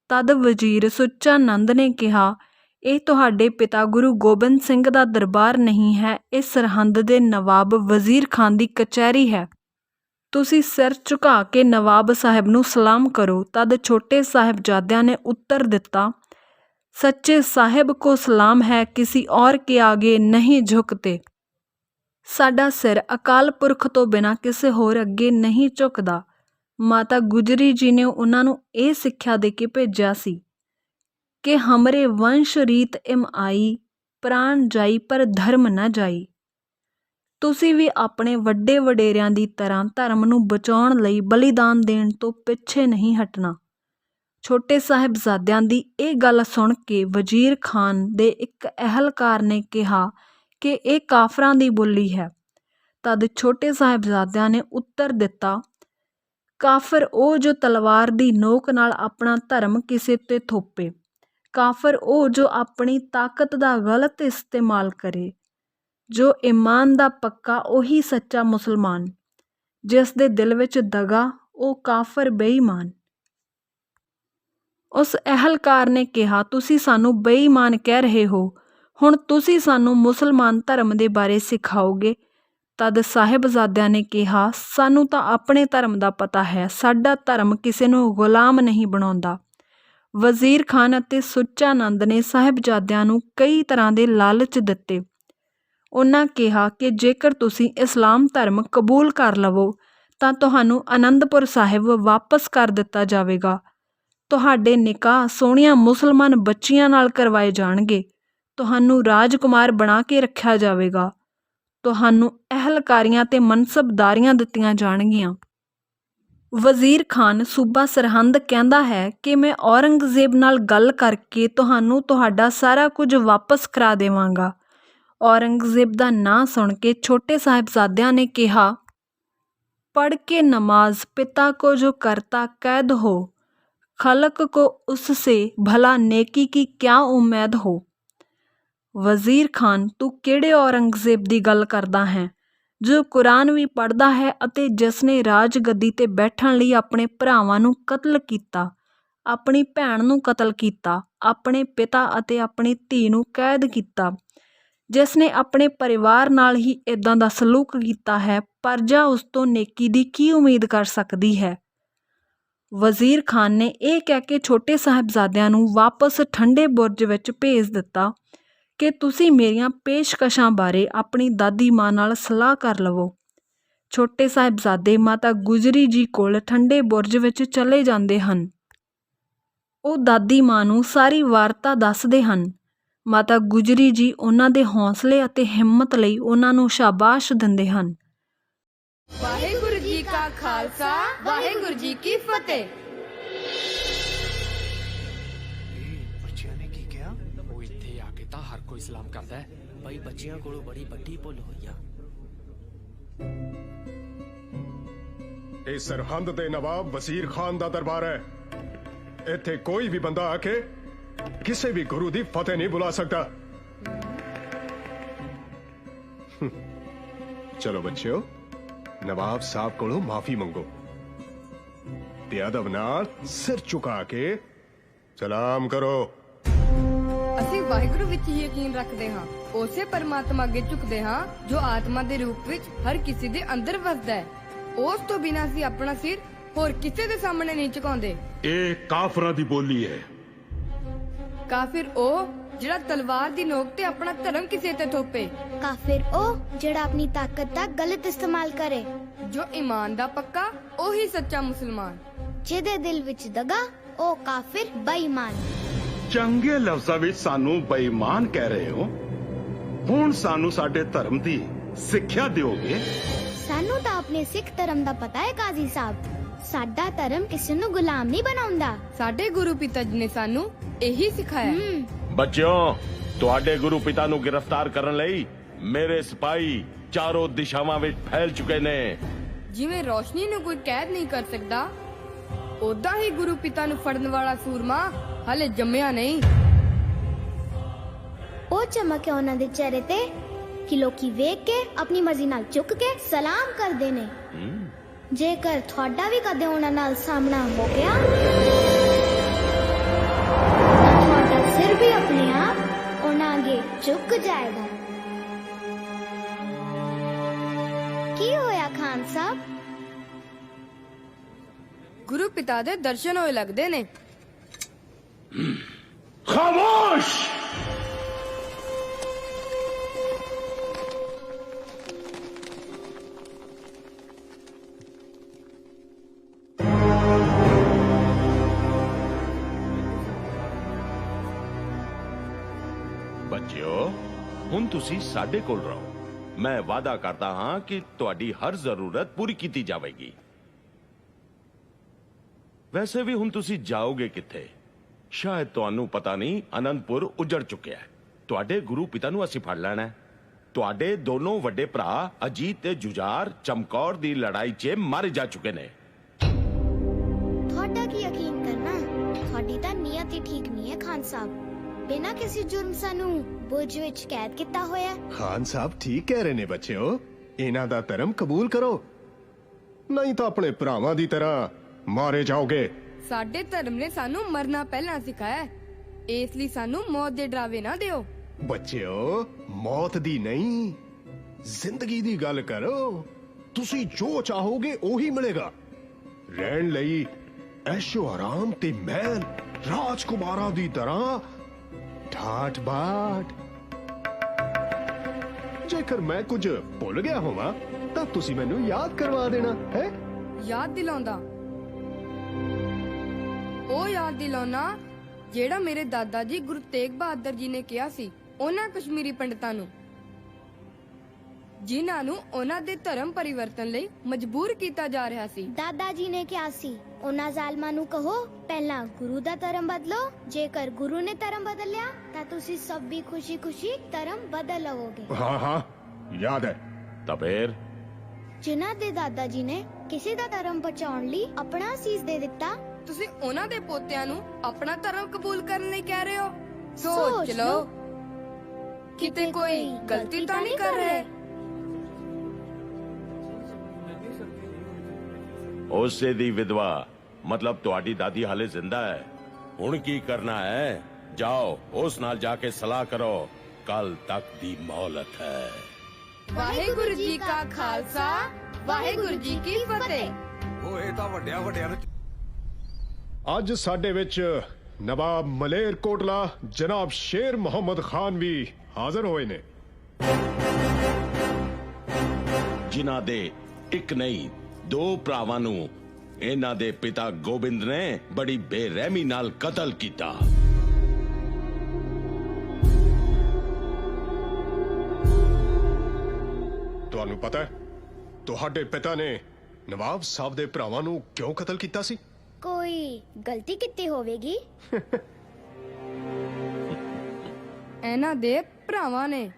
ਤਦ ਵਜ਼ੀਰ ਸੁੱਚਾ ਨੰਦ ਨੇ ਕਿਹਾ, ਇਹ ਤੁਹਾਡੇ ਪਿਤਾ ਗੁਰੂ ਗੋਬਿੰਦ ਸਿੰਘ ਦਾ ਦਰਬਾਰ ਨਹੀਂ ਹੈ, ਇਹ ਸਰਹੰਦ ਦੇ ਨਵਾਬ ਵਜ਼ੀਰ ਖਾਨ ਦੀ ਕਚਹਿਰੀ ਹੈ। ਤੁਸੀਂ ਸਿਰ ਝੁਕਾ ਕੇ ਨਵਾਬ ਸਾਹਿਬ ਨੂੰ ਸਲਾਮ ਕਰੋ। ਤਦ ਛੋਟੇ ਸਾਹਿਬਜ਼ਾਦਿਆਂ ਨੇ ਉੱਤਰ ਦਿੱਤਾ, सच्चे साहिब को सलाम है, किसी और के आगे नहीं झुकते। साडा सिर अकाल पुरख तो बिना किसी होर अगे नहीं झुकदा। माता गुजरी जी ने उन्हां नूं इह सिक्ख्या दे के भेजिया सी कि हमरे वंश रीत इम आई, प्राण जाई पर धर्म न जाई। तुसीं भी अपने वड्डे वडेरियां दी तरह धर्म नूं बचाउण लई बलिदान देण तो पिछे नहीं हटना। ਛੋਟੇ ਸਾਹਿਬਜ਼ਾਦਿਆਂ ਦੀ ਇਹ ਗੱਲ ਸੁਣ ਕੇ ਵਜ਼ੀਰ ਖਾਨ ਦੇ ਇੱਕ ਅਹਿਲਕਾਰ ਨੇ ਕਿਹਾ ਕਿ ਇਹ ਕਾਫਰਾਂ ਦੀ ਬੋਲੀ ਹੈ। ਤਦ ਛੋਟੇ ਸਾਹਿਬਜ਼ਾਦਿਆਂ ਨੇ ਉੱਤਰ ਦਿੱਤਾ, ਕਾਫਰ ਉਹ ਜੋ ਤਲਵਾਰ ਦੀ ਨੋਕ ਨਾਲ ਆਪਣਾ ਧਰਮ ਕਿਸੇ ਤੇ ਥੋਪੇ। ਕਾਫਰ ਉਹ ਜੋ ਆਪਣੀ ਤਾਕਤ ਦਾ ਗਲਤ ਇਸਤੇਮਾਲ ਕਰੇ। ਜੋ ਈਮਾਨ ਦਾ ਪੱਕਾ ਉਹੀ ਸੱਚਾ ਮੁਸਲਮਾਨ। ਜਿਸ ਦੇ ਦਿਲ ਵਿੱਚ ਦਗਾ ਉਹ ਕਾਫਰ ਬੇਈਮਾਨ। ਉਸ ਅਹਿਲਕਾਰ ਨੇ ਕਿਹਾ, ਤੁਸੀਂ ਸਾਨੂੰ ਬੇਈਮਾਨ ਕਹਿ ਰਹੇ ਹੋ, ਹੁਣ ਤੁਸੀਂ ਸਾਨੂੰ ਮੁਸਲਮਾਨ ਧਰਮ ਦੇ ਬਾਰੇ ਸਿਖਾਓਗੇ। ਤਦ ਸਾਹਿਬਜ਼ਾਦਿਆਂ ਨੇ ਕਿਹਾ, ਸਾਨੂੰ ਤਾਂ ਆਪਣੇ ਧਰਮ ਦਾ ਪਤਾ ਹੈ, ਸਾਡਾ ਧਰਮ ਕਿਸੇ ਨੂੰ ਗੁਲਾਮ ਨਹੀਂ ਬਣਾਉਂਦਾ। ਵਜ਼ੀਰ ਖਾਨ ਅਤੇ ਸੁੱਚਾ ਨੰਦ ਨੇ ਸਾਹਿਬਜ਼ਾਦਿਆਂ ਨੂੰ ਕਈ ਤਰ੍ਹਾਂ ਦੇ ਲਾਲਚ ਦਿੱਤੇ। ਉਹਨਾਂ ਕਿਹਾ ਕਿ ਜੇਕਰ ਤੁਸੀਂ ਇਸਲਾਮ ਧਰਮ ਕਬੂਲ ਕਰ ਲਵੋ ਤਾਂ ਤੁਹਾਨੂੰ ਅਨੰਦਪੁਰ ਸਾਹਿਬ ਵਾਪਸ ਕਰ ਦਿੱਤਾ ਜਾਵੇਗਾ। ਤੁਹਾਡੇ ਨਿਕਾਹ ਸੋਹਣੀਆਂ ਮੁਸਲਮਾਨ ਬੱਚੀਆਂ ਨਾਲ ਕਰਵਾਏ ਜਾਣਗੇ। ਤੁਹਾਨੂੰ ਰਾਜਕੁਮਾਰ ਬਣਾ ਕੇ ਰੱਖਿਆ ਜਾਵੇਗਾ। ਤੁਹਾਨੂੰ ਅਹਿਲਕਾਰੀਆਂ ਤੇ ਮਨਸਬਦਾਰੀਆਂ ਦਿੱਤੀਆਂ ਜਾਣਗੀਆਂ। ਵਜ਼ੀਰ ਖਾਨ ਸੂਬਾ ਸਰਹੰਦ ਕਹਿੰਦਾ ਹੈ ਕਿ ਮੈਂ ਔਰੰਗਜ਼ੇਬ ਨਾਲ ਗੱਲ ਕਰਕੇ ਤੁਹਾਨੂੰ ਤੁਹਾਡਾ ਸਾਰਾ ਕੁਝ ਵਾਪਸ ਕਰਾ ਦੇਵਾਂਗਾ। ਔਰੰਗਜ਼ੇਬ ਦਾ ਨਾਂ ਸੁਣ ਕੇ ਛੋਟੇ ਸਾਹਿਬਜ਼ਾਦਿਆਂ ਨੇ ਕਿਹਾ, पढ़ के नमाज पिता को जो करता कैद हो, खलक को उससे भला नेकी की क्या उम्मीद हो। वज़ीर खान तू किहड़े औरंगज़ेब दी गल करदा है जो कुरान भी पढ़दा है ਅਤੇ ਜਿਸ ਨੇ ਰਾਜ ਗੱਦੀ ਤੇ ਬੈਠਣ ਲਈ ਆਪਣੇ ਭਰਾਵਾਂ ਨੂੰ ਕਤਲ ਕੀਤਾ, ਆਪਣੀ ਭੈਣ ਨੂੰ ਕਤਲ ਕੀਤਾ, ਆਪਣੇ ਪਿਤਾ ਅਤੇ ਆਪਣੀ ਧੀ ਨੂੰ ਕੈਦ ਕੀਤਾ, ਜਿਸ ਨੇ ਆਪਣੇ ਪਰਿਵਾਰ ਨਾਲ ਹੀ ਇੱਦਾਂ ਦਾ ਸਲੂਕ ਕੀਤਾ ਹੈ, ਪਰਜਾ ਉਸ ਤੋਂ ਨੇਕੀ ਦੀ ਕੀ ਉਮੀਦ ਕਰ ਸਕਦੀ ਹੈ। ਵਜ਼ੀਰ ਖਾਨ ਨੇ ਇਹ ਕਹਿ ਕੇ ਛੋਟੇ ਸਾਹਿਬਜ਼ਾਦਿਆਂ ਨੂੰ ਵਾਪਸ ਠੰਡੇ ਬੁਰਜ ਵਿੱਚ ਭੇਜ ਦਿੱਤਾ ਕਿ ਤੁਸੀਂ ਮੇਰੀਆਂ ਪੇਸ਼ਕਸ਼ਾਂ ਬਾਰੇ ਆਪਣੀ ਦਾਦੀ ਮਾਂ ਨਾਲ ਸਲਾਹ ਕਰ ਲਵੋ। ਛੋਟੇ ਸਾਹਿਬਜ਼ਾਦੇ ਮਾਤਾ ਗੁਜਰੀ ਜੀ ਕੋਲ ਠੰਡੇ ਬੁਰਜ ਵਿੱਚ ਚਲੇ ਜਾਂਦੇ ਹਨ। ਉਹ ਦਾਦੀ ਮਾਂ ਨੂੰ ਸਾਰੀ ਵਾਰਤਾ ਦੱਸਦੇ ਹਨ। ਮਾਤਾ ਗੁਜਰੀ ਜੀ ਉਹਨਾਂ ਦੇ ਹੌਸਲੇ ਅਤੇ ਹਿੰਮਤ ਲਈ ਉਹਨਾਂ ਨੂੰ ਸ਼ਾਬਾਸ਼ ਦਿੰਦੇ ਹਨ। ਵਾਹਿਗੁਰੂ ਜੀ ਕਾ ਖਾਲਸਾ, ਵਾਹਿਗੁਰੂ ਜੀ ਕੀ ਫਤਿਹ। ਬੱਚਿਆਂ ਨੇ ਕੀ ਕਿਹਾ? ਉਹ ਇੱਥੇ ਆ ਕੇ ਤਾਂ ਹਰ ਕੋਈ ਸਲਾਮ ਕਰਦਾ ਹੈ। ਬਈ ਬੱਚਿਆਂ ਕੋਲੋਂ ਬੜੀ ਵੱਡੀ ਭੁੱਲ ਹੋਈ ਆ। ਇਹ ਸਰਹੰਦ ਦੇ ਨਵਾਬ ਵਜ਼ੀਰ ਖਾਨ ਦਾ ਦਰਬਾਰ ਹੈ। ਇੱਥੇ ਕੋਈ ਵੀ ਬੰਦਾ ਆ ਕੇ ਕਿਸੇ ਵੀ ਗੁਰੂ ਦੀ ਫਤਿਹ ਨਹੀਂ ਬੁਲਾ ਸਕਦਾ। ਚਲੋ ਬੱਚਿਓ, ਨਵਾਬ ਸਾਹਿਬ ਕੋਲੋਂ ਮਾਫੀ ਮੰਗੋ ਤੇ ਅਦਬ ਨਾਲ ਸਿਰ ਝੁਕਾ ਕੇ ਸਲਾਮ ਕਰੋ। ਅਸੀਂ ਵਾਹਿਗੁਰੂ ਵਿੱਚ ਹੀ ਯਕੀਨ ਰੱਖਦੇ ਹਾਂ, ਉਸੇ ਪਰਮਾਤਮਾ ਅੱਗੇ ਝੁਕਦੇ ਹਾਂ ਜੋ ਆਤਮਾ ਦੇ ਰੂਪ ਵਿੱਚ ਹਰ ਕਿਸੇ ਦੇ ਅੰਦਰ ਵਸਦਾ ਹੈ। ਉਸ ਤੋਂ ਬਿਨਾਂ ਅਸੀਂ ਆਪਣਾ ਸਿਰ ਹੋਰ ਕਿਸੇ ਦੇ ਸਾਹਮਣੇ ਨਹੀਂ ਝੁਕਾਉਂਦੇ। ਇਹ ਕਾਫਰਾਂ ਦੀ ਬੋਲੀ ਹੈ। ਕਾਫਿਰ ਉਹ ਜਿਹੜਾ ਤਲਵਾਰ ਦੀ ਨੋਕ ਤੇ ਆਪਣਾ ਧਰਮ ਕਿਸੇ ਤੇ ਥੋਪੇ। ਕਾਫਿਰ ਉਹ ਜਿਹੜਾ ਆਪਣੀ ਤਾਕਤ ਦਾ ਗਲਤ ਇਸਤੇਮਾਲ ਕਰੇ। ਜੋ ਈਮਾਨ ਦਾ ਪੱਕਾ ਉਹੀ ਸੱਚਾ ਮੁਸਲਮਾਨ। ਜਿਹਦੇ ਦਿਲ ਵਿੱਚ ਦਗਾ ਉਹ ਕਾਫਿਰ ਬੇਈਮਾਨ। ਚੰਗੇ ਲਫ਼ਜ਼ਾਂ ਵਿੱਚ ਸਾਨੂੰ ਬੇਈਮਾਨ ਕਹਿ ਰਹੇ ਹੋ। ਹੁਣ ਸਾਨੂੰ ਸਾਡੇ ਧਰਮ ਦੀ ਸਿੱਖਿਆ ਦਿਓਗੇ? ਸਾਨੂੰ ਤਾਂ ਆਪਣੇ ਸਿੱਖ ਧਰਮ ਦਾ ਪਤਾ ਹੈ ਕਾਜ਼ੀ ਸਾਹਿਬ। ਸਾਡਾ ਧਰਮ ਕਿਸੇ ਨੂੰ ਗੁਲਾਮ ਨਹੀਂ ਬਣਾਉਂਦਾ। ਸਾਡੇ ਗੁਰੂ ਪਿਤਾ ਜੀ ਨੇ ਸਾਨੂੰ ਇਹੀ ਸਿਖਾਇਆ। ਬੱਚਿਓ, ਤੁਹਾਡੇ ਗੁਰੂ ਪਿਤਾ ਨੂੰ ਗ੍ਰਿਫਤਾਰ ਕਰਨ ਲਈ ਮੇਰੇ ਸਿਪਾਹੀ ਚਾਰੋਂ ਦਿਸ਼ਾਵਾਂ ਵਿੱਚ ਫੈਲ ਚੁੱਕੇ ਨੇ। ਜਿਵੇਂ ਰੋਸ਼ਨੀ ਨੂੰ ਕੋਈ ਕੈਦ ਨਹੀਂ ਕਰ ਸਕਦਾ, ਉਦਾਂ ਹੀ ਗੁਰੂ ਪਿਤਾ ਨੂੰ ਫੜਨ ਵਾਲਾ ਸੂਰਮਾ ਹਲੇ ਜੰਮਿਆ ਨਹੀਂ। ਉਹ ਚਮਕ ਹੈ ਉਹਨਾਂ ਦੇ ਚਿਹਰੇ ਤੇ ਕਿ ਲੋਕੀ ਵੇਖ ਕੇ ਆਪਣੀ ਮਰਜ਼ੀ ਨਾਲ ਝੁਕ ਕੇ ਸਲਾਮ ਕਰਦੇ ਨੇ। ਜੇਕਰ ਤੁਹਾਡਾ ਵੀ ਕਦੇ ਉਹਨਾਂ ਨਾਲ ਸਾਹਮਣਾ ਹੋ ਗਿਆ ਤਾਂ ਤੁਹਾਡਾ ਸਿਰ ਵੀ ਆਪਣੇ ਆਪ ਉਹਨਾਂ ਅੱਗੇ ਝੁਕ ਜਾਏਗਾ। ਕੀ ਹੋਇਆ ਖਾਨ ਸਾਹਿਬ? ਗੁਰੂ ਪਿਤਾ ਦੇ ਦਰਸ਼ਨ ਹੋਏ ਲੱਗਦੇ ਨੇ। ਖਾਮੋਸ਼! ਬੱਚਿਓ, ਹੁਣ ਤੁਸੀਂ ਸਾਡੇ ਕੋਲ ਰਹੋ। ਮੈਂ ਵਾਅਦਾ ਕਰਦਾ ਹਾਂ ਕਿ ਤੁਹਾਡੀ ਹਰ ਜ਼ਰੂਰਤ ਪੂਰੀ ਕੀਤੀ ਜਾਵੇਗੀ। ਵੈਸੇ ਵੀ ਹੁਣ ਤੁਸੀਂ ਜਾਓਗੇ ਕਿੱਥੇ? ਸ਼ਾਇਦ ਤੁਹਾਨੂੰ ਪਤਾ ਨਹੀਂ, ਅਨੰਦਪੁਰ ਉਜੜ ਚੁੱਕਿਆ ਹੈ। ਤੁਹਾਡੇ ਗੁਰੂ ਪਿਤਾ ਨੂੰ ਅਸੀਂ ਫੜ ਲੈਣਾ ਹੈ। ਤੁਹਾਡੇ ਦੋਨੋਂ ਵੱਡੇ ਭਰਾ ਅਜੀਤ ਤੇ ਜੁਝਾਰ ਚਮਕੌਰ ਦੀ ਲੜਾਈ 'ਚ ਮਾਰੇ ਜਾ ਚੁੱਕੇ ਨੇ। ਤੁਹਾਡਾ ਕੀ ਯਕੀਨ ਕਰਨਾ? ਤੁਹਾਡੀ ਤਾਂ ਨੀਅਤ ਹੀ ਠੀਕ ਨਹੀਂ ਹੈ ਖਾਨ ਸਾਹਿਬ। ਬਿਨਾਂ ਕਿਸੇ ਜੁਰਮ ਸਾਨੂੰ ਬੁਰਜ ਵਿੱਚ ਕੈਦ ਕੀਤਾ ਹੋਇਆ। ਖਾਨ ਸਾਹਿਬ ਠੀਕ ਕਹਿ ਰਹੇ ਨੇ ਬੱਚਿਓ। ਇਹਨਾਂ ਦਾ ਧਰਮ ਕਬੂਲ ਕਰੋ, ਨਹੀਂ ਤਾਂ ਆਪਣੇ ਭਰਾਵਾਂ ਦੀ ਤਰ੍ਹਾਂ ਮਾਰੇ ਜਾਓਗੇ। ਸਾਡੇ ਧਰਮ ਨੇ ਸਾਨੂੰ ਮਰਨਾ ਪਹਿਲਾਂ ਸਿਖਾਇਆ, ਇਸ ਲਈ ਸਾਨੂੰ ਮੌਤ ਦੇ ਡਰਾਵੇ ਨਾ ਦਿਓ। ਬੱਚਿਓ, ਮੌਤ ਦੀ ਨਹੀਂ, ਜ਼ਿੰਦਗੀ ਦੀ ਗੱਲ ਕਰੋ। ਤੁਸੀਂ ਜੋ ਚਾਹੋਗੇ ਉਹੀ ਮਿਲੇਗਾ। ਰਹਿਣ ਲਈ ਐਸ਼ੋ ਆਰਾਮ ਤੇ ਮਹਿਲ, ਰਾਜਕੁਮਾਰਾਂ ਦੀ ਤਰ੍ਹਾਂ ਠਾਠ ਬਾਠ। ਜੇਕਰ ਮੈਂ ਕੁਝ ਭੁੱਲ ਗਿਆ ਹੋਵਾਂ ਤਾਂ ਤੁਸੀਂ ਮੈਨੂੰ ਯਾਦ ਕਰਵਾ ਦੇਣਾ ਹੈ। ਯਾਦ ਦਿਲਾਉਂਦਾ, ਉਹ ਯਾਦ ਦਿਲਾਉਣਾ ਜਿਹੜਾ ਮੇਰੇ ਦਾਦਾ ਜੀ ਗੁਰੂ ਤੇਗ ਬਹਾਦਰ ਜੀ ਨੇ ਕਿਹਾ ਸੀ ਉਹਨਾਂ ਕਸ਼ਮੀਰੀ ਪੰਡਤਾਂ ਨੂੰ, ਜਿਨ੍ਹਾਂ ਨੂੰ ਉਹਨਾਂ ਦੇ ਧਰਮ ਪਰਿਵਰਤਨ ਲਈ ਮਜਬੂਰ ਕੀਤਾ ਜਾ ਰਿਹਾ ਸੀ। ਦਾਦਾ ਜੀ ਨੇ ਕਿਹਾ ਸੀ ਉਹਨਾਂ ਜ਼ਾਲਮਾਂ ਨੂੰ ਕਹੋ ਪਹਿਲਾਂ ਗੁਰੂ ਦਾ ਧਰਮ ਬਦਲੋ। ਜੇਕਰ ਗੁਰੂ ਨੇ ਧਰਮ ਬਦਲ ਲਿਆ ਤਾਂ ਤੁਸੀਂ ਸਭ ਵੀ ਖੁਸ਼ੀ-ਖੁਸ਼ੀ ਧਰਮ ਬਦਲ ਲਵੋਗੇ। हाँ हाँ याद है। ਤਾਂ ਫੇਰ ਜਿਨ੍ਹਾਂ ਦੇ ਦਾਦਾ ਜੀ ਨੇ ਕਿਸੇ ਦਾ ਧਰਮ ਬਚਾਉਣ ਲਈ ਆਪਣਾ ਸੀਸ ਦੇ ਦਿੱਤਾ, ਤੁਸੀਂ ਉਹਨਾਂ ਦੇ ਪੋਤਿਆਂ ਨੂੰ ਆਪਣਾ ਧਰਮ ਕਬੂਲ ਕਰਨ ਲਈ ਕਹਿ ਰਹੇ ਹੋ? ਸੋਚ ਸੋਚ ਲਓ ਕਿਤੇ ਕੋਈ ਗਲਤੀ ਤਾਂ ਨਹੀਂ ਕਰ ਰਹੇ। ਉਸੇ ਦੀ ਵਿਧਵਾ ਮਤਲਬ ਤੁਹਾਡੀ ਦਾਦੀ ਹਾਲੇ ਜ਼ਿੰਦਾ ਹੈ। ਹੁਣ ਕੀ ਕਰਨਾ ਹੈ? ਜਾਓ ਉਸ ਨਾਲ ਜਾ ਕੇ ਸਲਾਹ ਕਰੋ। ਕੱਲ ਤੱਕ ਦੀ ਮੌਲਤ ਹੈ। ਵਾਹਿਗੁਰੂ ਜੀ ਕਾ ਖਾਲਸਾ, ਵਾਹਿਗੁਰੂ ਜੀ ਕੀ ਫਤਿਹ। ਅੱਜ ਸਾਡੇ ਵਿੱਚ ਨਵਾਬ ਮਲੇਰ ਕੋਟਲਾ ਜਨਾਬ ਸ਼ੇਰ ਮੁਹੰਮਦ ਖਾਨ ਵੀ ਹਾਜ਼ਰ ਹੋਏ ਨੇ, ਜਿਨ੍ਹਾਂ ਦੇ ਇੱਕ ਨਹੀਂ 2 ਭਰਾਵਾਂ ਨੂੰ ਇਹਨਾਂ ਦੇ ਪਿਤਾ ਗੋਬਿੰਦ ਨੇ ਬੜੀ ਬੇਰਹਿਮੀ ਨਾਲ ਕਤਲ ਕੀਤਾ। ਤੁਹਾਨੂੰ ਪਤਾ ਹੈ ਤੁਹਾਡੇ ਪਿਤਾ ਨੇ ਨਵਾਬ ਸਾਹਿਬ ਦੇ ਭਰਾਵਾਂ ਨੂੰ ਕਿਉਂ ਕਤਲ ਕੀਤਾ ਸੀ? ਕੋਈ ਗਲਤੀ ਕੀਤੀ ਹੋਵੇਗੀ। ਇਹਨਾਂ ਦੇ ਭਰਾਵਾਂ ਨੇ।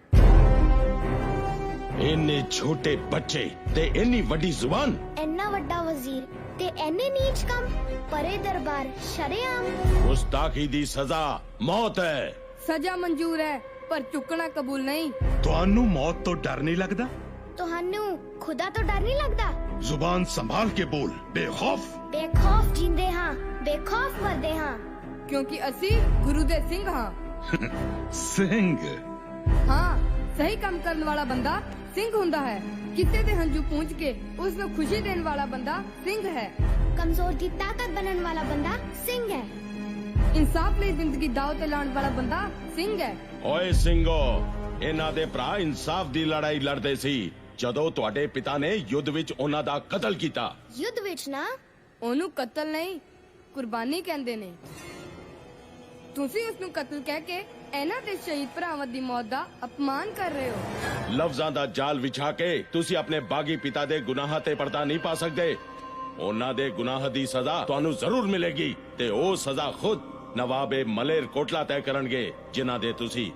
ਇੰਨੇ ਛੋਟੇ ਬੱਚੇ ਤੇ ਇੰਨੀ ਵੱਡੀ ਜ਼ੁਬਾਨ। ਇੰਨਾ ਵੱਡਾ ਵਜ਼ੀਰ ਤੇ ਇੰਨੇ ਨੀਚ ਕੰਮ, ਪਰੇ ਦਰਬਾਰ ਸ਼ਰੇਆਮ। ਗੁਸਤਾਖੀ ਦੀ ਸਜ਼ਾ ਮੌਤ ਹੈ। ਸਜ਼ਾ ਮਨਜ਼ੂਰ ਹੈ ਪਰ ਚੁੱਕਣਾ ਕਬੂਲ ਨਹੀਂ। ਤੁਹਾਨੂੰ ਮੌਤ ਤੋਂ ਡਰ ਨਹੀਂ ਲੱਗਦਾ? ਤੁਹਾਨੂੰ ਖੁਦਾ ਤੋਂ ਡਰ ਨਹੀਂ ਲੱਗਦਾ? ਜ਼ੁਬਾਨ ਸੰਭਾਲ ਕੇ ਬੋਲ, ਬੇਖੌਫ। ਬੇਖੌਫ ਜਿੰਦੇ ਹਾਂ, ਬੇਖੌਫ ਮਰਦੇ ਹਾਂ। ਕਿਉਂਕਿ ਅਸੀਂ ਗੁਰੂ ਦੇ ਸਿੰਘ ਹਾਂ। ਸਿੰਘ? ਹਾਂ, ਸਹੀ ਕੰਮ ਕਰਨ ਵਾਲਾ ਬੰਦਾ ਸਿੰਘ ਹੁੰਦਾ ਹੈ। ਕਿਸੇ ਦੇ ਹੰਝੂ ਪੂੰਝ ਕੇ ਉਸ ਨੂੰ ਖੁਸ਼ੀ ਦੇਣ ਵਾਲਾ ਬੰਦਾ ਸਿੰਘ ਹੈ। ਕਮਜ਼ੋਰ ਦੀ ਤਾਕਤ ਬਣਨ ਵਾਲਾ ਬੰਦਾ ਸਿੰਘ ਹੈ। ਇਨਸਾਫ ਲਈ ਜ਼ਿੰਦਗੀ ਦਾਅ ਤੇ ਲਾਉਣ ਵਾਲਾ ਬੰਦਾ ਸਿੰਘ ਹੈ। ਓਏ ਸਿੰਘੋ, ਇਹਨਾਂ ਦੇ ਭਰਾ ਇਨਸਾਫ ਦੀ ਲੜਾਈ ਲੜਦੇ ਸੀ ਜਦੋਂ ਤੁਹਾਡੇ ਪਿਤਾ ਨੇ ਯੁੱਧ ਵਿੱਚ ਉਹਨਾਂ ਦਾ ਕਤਲ ਕੀਤਾ। ਯੁੱਧ ਵਿੱਚ ਨਾ, ਉਹਨੂੰ ਕਤਲ ਨਹੀਂ ਕੁਰਬਾਨੀ ਕਹਿੰਦੇ ਨੇ। ਤੁਸੀਂ ਉਸ ਨੂੰ ਕਤਲ ਕਹਿ ਕੇ ਇਹਨਾਂ ਦੇ ਸ਼ਹੀਦ ਭਰਾਵਾਂ ਦੀ ਮੌਤ ਦਾ ਅਪਮਾਨ ਕਰ ਰਹੇ ਹੋ। ਲਫ਼ਜ਼ਾਂ ਦਾ ਜਾਲ ਵਿਛਾ ਕੇ ਤੁਸੀਂ ਆਪਣੇ ਬਾਗੀ ਪਿਤਾ ਦੇ ਗੁਨਾਹਾਂ ਤੇ ਪਰਦਾ ਨਹੀਂ ਪਾ ਸਕਦੇ। ਉਹਨਾਂ ਦੇ ਗੁਨਾਹ ਦੀ ਸਜ਼ਾ ਤੁਹਾਨੂੰ ਜ਼ਰੂਰ ਮਿਲੇਗੀ ਤੇ ਉਹ ਸਜ਼ਾ ਖੁਦ ਨਵਾਬੇ ਮਲੇਰ ਕੋਟਲਾ ਤੈਅ ਕਰਨਗੇ, ਜਿਨ੍ਹਾਂ ਦੇ ਤੁਸੀਂ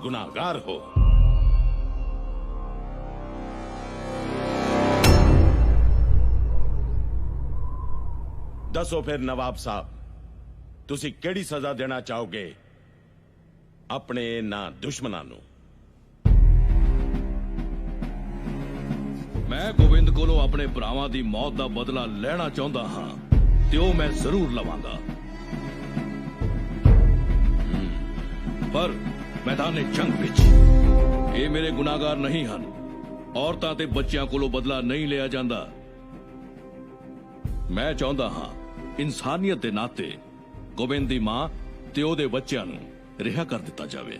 ਗੁਨਾਹਗਾਰ ਹੋ। ਦੱਸੋ ਫਿਰ ਨਵਾਬ ਸਾਹਿਬ, ਤੁਸੀਂ ਕਿਹੜੀ ਸਜ਼ਾ ਦੇਣਾ ਚਾਹੋਗੇ ਆਪਣੇ ਇਹਨਾਂ ਦੁਸ਼ਮਣਾਂ ਨੂੰ? ਮੈਂ ਗੋਬਿੰਦ ਕੋਲੋਂ ਆਪਣੇ ਭਰਾਵਾਂ ਦੀ ਮੌਤ ਦਾ ਬਦਲਾ ਲੈਣਾ ਚਾਹੁੰਦਾ ਹਾਂ ਤੇ ਉਹ ਮੈਂ ਜ਼ਰੂਰ ਲਵਾਂਗਾ। ਪਰ ਮੈਦਾਨੇ ਜੰਗ ਵਿੱਚ ਇਹ ਮੇਰੇ ਗੁਨਾਹਗਾਰ ਨਹੀਂ ਹਨ। ਔਰਤਾਂ ਤੇ ਬੱਚਿਆਂ ਕੋਲੋਂ ਬਦਲਾ ਨਹੀਂ ਲਿਆ ਜਾਂਦਾ। ਮੈਂ ਚਾਹੁੰਦਾ ਹਾਂ ਇਨਸਾਨੀਅਤ ਦੇ ਨਾਤੇ ਗੋਬਿੰਦ ਦੀ ਮਾਂ ਤੇ ਉਹਦੇ ਬੱਚਿਆਂ ਨੂੰ ਰਿਹਾ ਕਰ ਦਿੱਤਾ ਜਾਵੇ।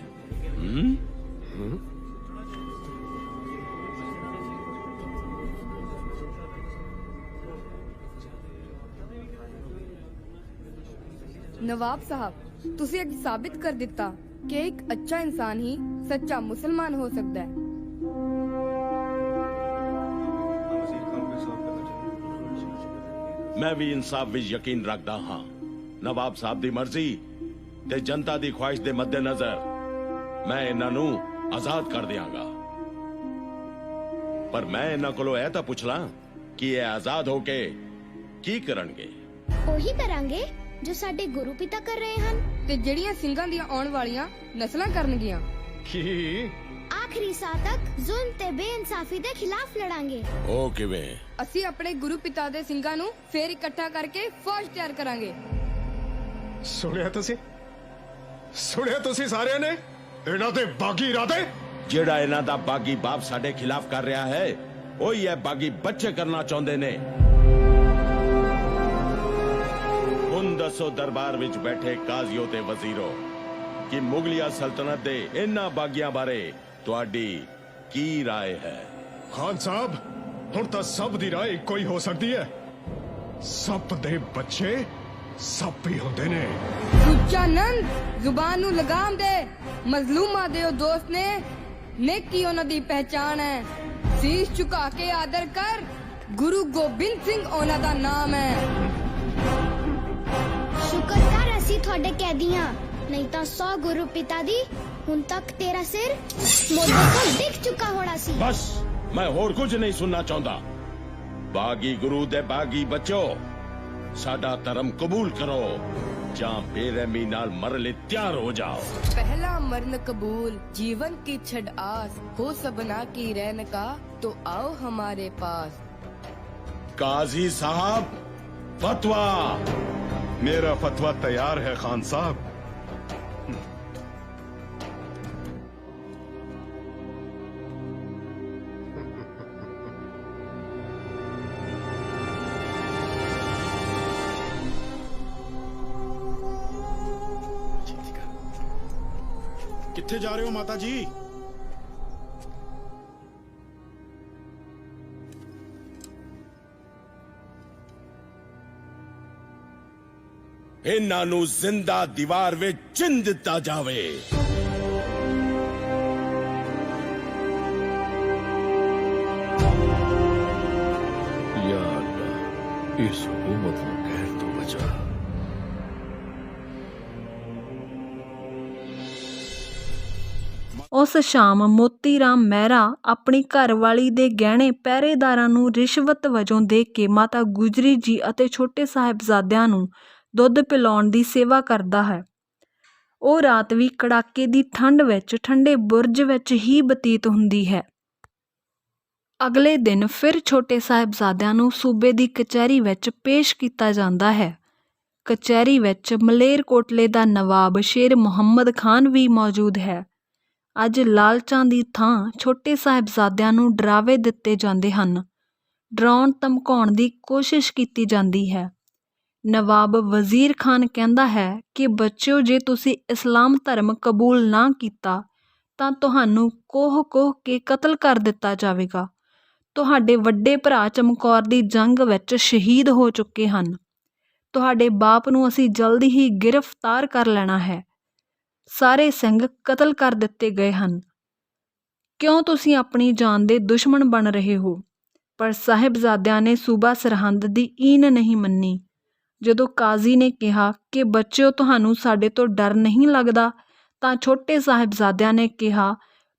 ਨਵਾਬ ਸਾਹਿਬ, ਤੁਸੀਂ ਅੱਜ ਸਾਬਿਤ ਕਰ ਦਿੱਤਾ ਕਿ ਇੱਕ ਅੱਛਾ ਇਨਸਾਨ ਹੀ ਸੱਚਾ ਮੁਸਲਮਾਨ ਹੋ ਸਕਦਾ ਹੈ। ਮੈਂ ਵੀ ਇਨਸਾਫ ਵਿੱਚ ਯਕੀਨ ਰੱਖਦਾ ਹਾਂ। ਨਵਾਬ ਸਾਹਿਬ ਦੀ ਮਰਜ਼ੀ ਤੇ ਜਨਤਾ ਦੀ ਖੁਆਇਸ਼ ਦੇ ਮੱਦੇਨਜ਼ਰ ਮੈਂ ਇਹਨਾਂ ਨੂੰ ਆਜ਼ਾਦ ਕਰ ਦਿਆਂਗਾ। ਪਰ ਮੈਂ ਇਹਨਾਂ ਕੋਲੋਂ ਇਹ ਤਾਂ ਪੁੱਛ ਲਾਂ ਕਿ ਇਹ ਆਜ਼ਾਦ ਹੋ ਕੇ ਕੀ ਕਰਨਗੇ? ਉਹੀ ਕਰਾਂਗੇ ਜੋ ਸਾਡੇ ਗੁਰੂ ਪਿਤਾ ਕਰ ਰਹੇ ਹਨ ਤੇ ਜਿਹੜੀਆਂ ਸਿੰਘਾਂ ਦੀਆਂ ਆਉਣ ਵਾਲੀਆਂ ਨਸਲਾਂ ਕਰਨਗੀਆਂ। ਕੀ? ਆਖਰੀ ਸਾਹ ਤੱਕ ਜ਼ੁਲਮ ਤੇ ਬੇਇਨਸਾਫੀ ਦੇ ਖਿਲਾਫ ਲੜਾਂਗੇ। ਉਹ ਕਿਵੇਂ? ਅਸੀਂ ਆਪਣੇ ਗੁਰੂ ਪਿਤਾ ਦੇ ਸਿੰਘਾਂ ਨੂੰ ਫੇਰ ਇਕੱਠਾ ਕਰਕੇ ਫੌਜ ਤਿਆਰ ਕਰਾਂਗੇ। ਸੁਣਿਆ ਤੁਸੀਂ ਸਾਰਿਆਂ ਨੇ ਇਹਨਾਂ ਦੇ ਬਾਗੀ ਇਰਾਦੇ? ਜਿਹੜਾ ਇਹਨਾਂ ਦਾ ਬਾਗੀ ਬਾਪ ਸਾਡੇ ਖਿਲਾਫ ਕਰ ਰਿਹਾ ਹੈ, ਉਹੀ ਇਹ ਬਾਗੀ ਬੱਚੇ ਕਰਨਾ ਚਾਹੁੰਦੇ ਨੇ। ਹੁਣ ਦੱਸੋ ਦਰਬਾਰ ਵਿੱਚ ਬੈਠੇ ਕਾਜ਼ੀਓ ਤੇ ਵਜ਼ੀਰੋ ਕਿ ਮੁਗਲਿਆ ਸਲਤਨਤ ਦੇ ਇਹਨਾਂ ਬਾਗੀਆਂ ਬਾਰੇ ਤੁਹਾਡੀ ਕੀ ਰਾਏ ਹੈ? ਖਾਨ ਸਾਹਿਬ, ਹੁਣ ਤਾਂ ਸਭ ਦੀ ਰਾਏ ਇੱਕੋ ਹੀ ਹੋ ਸਕਦੀ ਹੈ। ਸੱਪ ਦੇ ਬੱਚੇ ਸੱਪ ਹੀ ਹੁੰਦੇ ਨੇ। ਸੁੱਚਾ ਨੰਦ, ਜ਼ੁਬਾਨ ਨੂੰ ਲਗਾਮ ਦੇ। ਮਜ਼ਲੂਮਾਂ ਦੇ ਉਹ ਦੋਸਤ ਨੇ, ਨੇਕੀ ਉਹਨਾਂ ਦੀ ਪਹਿਚਾਣ ਹੈ। ਸੀਸ ਝੁਕਾ ਕੇ ਆਦਰ ਕਰ, ਗੁਰੂ ਗੋਬਿੰਦ ਸਿੰਘ ਉਹਨਾਂ ਦਾ ਨਾਮ ਹੈ। ਤੁਹਾਡੇ ਕੈਦੀ ਹਾਂ, ਨਹੀਂ ਤਾਂ 100 ਗੁਰੂ ਪਿਤਾ ਦੀ ਹੁਣ ਤੱਕ ਤੇਰਾ ਸਿਰ ਮੋਢੇ ਤੋਂ ਡਿੱਗ ਚੁੱਕਾ ਹੋਣਾ ਸੀ। ਬਸ ਮੈਂ ਹੋਰ ਕੁਝ ਨਹੀਂ ਸੁਣਨਾ ਚਾਹੁੰਦਾ। ਬਾਗੀ ਗੁਰੂ ਦੇ ਬਾਗੀ ਬੱਚੋ, ਸਾਡਾ ਧਰਮ ਕਬੂਲ ਕਰੋ ਜਾਂ ਬੇਰਹਿਮੀ ਨਾਲ ਮਰਨ ਲਈ ਤਿਆਰ ਹੋ ਜਾਓ। पहला मरण कबूल, जीवन की छड़ आस, हो सबना की रहन का, तो आओ हमारे पास। काजी साहब, फतवा। मेरा फतवा तैयार है खान साहब। कित्थे जा रहे हो माता जी? ਇਹਨਾਂ ਨੂੰ ਜ਼ਿੰਦਾ ਦੀਵਾਰ ਵਿੱਚ ਚਿਣ ਦਿੱਤਾ ਜਾਵੇ। या अल्लाह, इस हुकूमत को कहर तो बचा। ਉਸ ਸ਼ਾਮ ਮੋਤੀ ਰਾਮ ਮਹਿਰਾ ਆਪਣੀ ਘਰਵਾਲੀ ਦੇ ਗਹਿਣੇ ਪਹਿਰੇਦਾਰਾਂ ਨੂੰ ਰਿਸ਼ਵਤ ਵਜੋਂ ਦੇ ਕੇ ਮਾਤਾ ਗੁਜਰੀ ਜੀ ਅਤੇ ਛੋਟੇ ਸਾਹਿਬਜ਼ਾਦਿਆਂ ਨੂੰ ਦੁੱਧ ਪਿਲਾਉਣ ਦੀ ਸੇਵਾ ਕਰਦਾ ਹੈ। ਉਹ ਰਾਤ ਵੀ ਕੜਾਕੇ ਦੀ ਠੰਡ ਵਿੱਚ ਠੰਡੇ ਬੁਰਜ ਵਿੱਚ ਹੀ ਬਤੀਤ ਹੁੰਦੀ ਹੈ। ਅਗਲੇ ਦਿਨ ਫਿਰ ਛੋਟੇ ਸਾਹਿਬਜ਼ਾਦਿਆਂ ਨੂੰ ਸੂਬੇ ਦੀ ਕਚਹਿਰੀ ਵਿੱਚ ਪੇਸ਼ ਕੀਤਾ ਜਾਂਦਾ ਹੈ। ਕਚਹਿਰੀ ਵਿੱਚ ਮਲੇਰਕੋਟਲੇ ਦਾ ਨਵਾਬ ਸ਼ੇਰ ਮੁਹੰਮਦ ਖਾਨ ਵੀ ਮੌਜੂਦ ਹੈ। ਅੱਜ ਲਾਲਚਾਂ ਦੀ ਥਾਂ ਛੋਟੇ ਸਾਹਿਬਜ਼ਾਦਿਆਂ ਨੂੰ ਡਰਾਵੇ ਦਿੱਤੇ ਜਾਂਦੇ ਹਨ, ਡਰਾਉਣ ਧਮਕਾਉਣ ਦੀ ਕੋਸ਼ਿਸ਼ ਕੀਤੀ ਜਾਂਦੀ ਹੈ। ਨਵਾਬ ਵਜ਼ੀਰ ਖਾਨ ਕਹਿੰਦਾ ਹੈ ਕਿ ਬੱਚਿਓ, ਜੇ ਤੁਸੀਂ ਇਸਲਾਮ ਧਰਮ ਕਬੂਲ ਨਾ ਕੀਤਾ ਤਾਂ ਤੁਹਾਨੂੰ ਕੋਹ ਕੇ ਕਤਲ ਕਰ ਦਿੱਤਾ ਜਾਵੇਗਾ। ਤੁਹਾਡੇ ਵੱਡੇ ਭਰਾ ਚਮਕੌਰ ਦੀ ਜੰਗ ਵਿੱਚ ਸ਼ਹੀਦ ਹੋ ਚੁੱਕੇ ਹਨ। ਤੁਹਾਡੇ ਬਾਪ ਨੂੰ ਅਸੀਂ ਜਲਦੀ ਹੀ ਗ੍ਰਿਫਤਾਰ ਕਰ ਲੈਣਾ ਹੈ। ਸਾਰੇ ਸਿੰਘ ਕਤਲ ਕਰ ਦਿੱਤੇ ਗਏ ਹਨ। ਕਿਉਂ ਤੁਸੀਂ ਆਪਣੀ ਜਾਨ ਦੇ ਦੁਸ਼ਮਣ ਬਣ ਰਹੇ ਹੋ? ਪਰ ਸਾਹਿਬਜ਼ਾਦਿਆਂ ਨੇ ਸੂਬਾ ਸਰਹੰਦ ਦੀ ਈਨ ਨਹੀਂ ਮੰਨੀ। ਜਦੋਂ ਕਾਜ਼ੀ ਨੇ ਕਿਹਾ ਕਿ ਬੱਚਿਓ, ਤੁਹਾਨੂੰ ਸਾਡੇ ਤੋਂ ਡਰ ਨਹੀਂ ਲੱਗਦਾ, ਤਾਂ ਛੋਟੇ ਸਾਹਿਬਜ਼ਾਦਿਆਂ ਨੇ ਕਿਹਾ,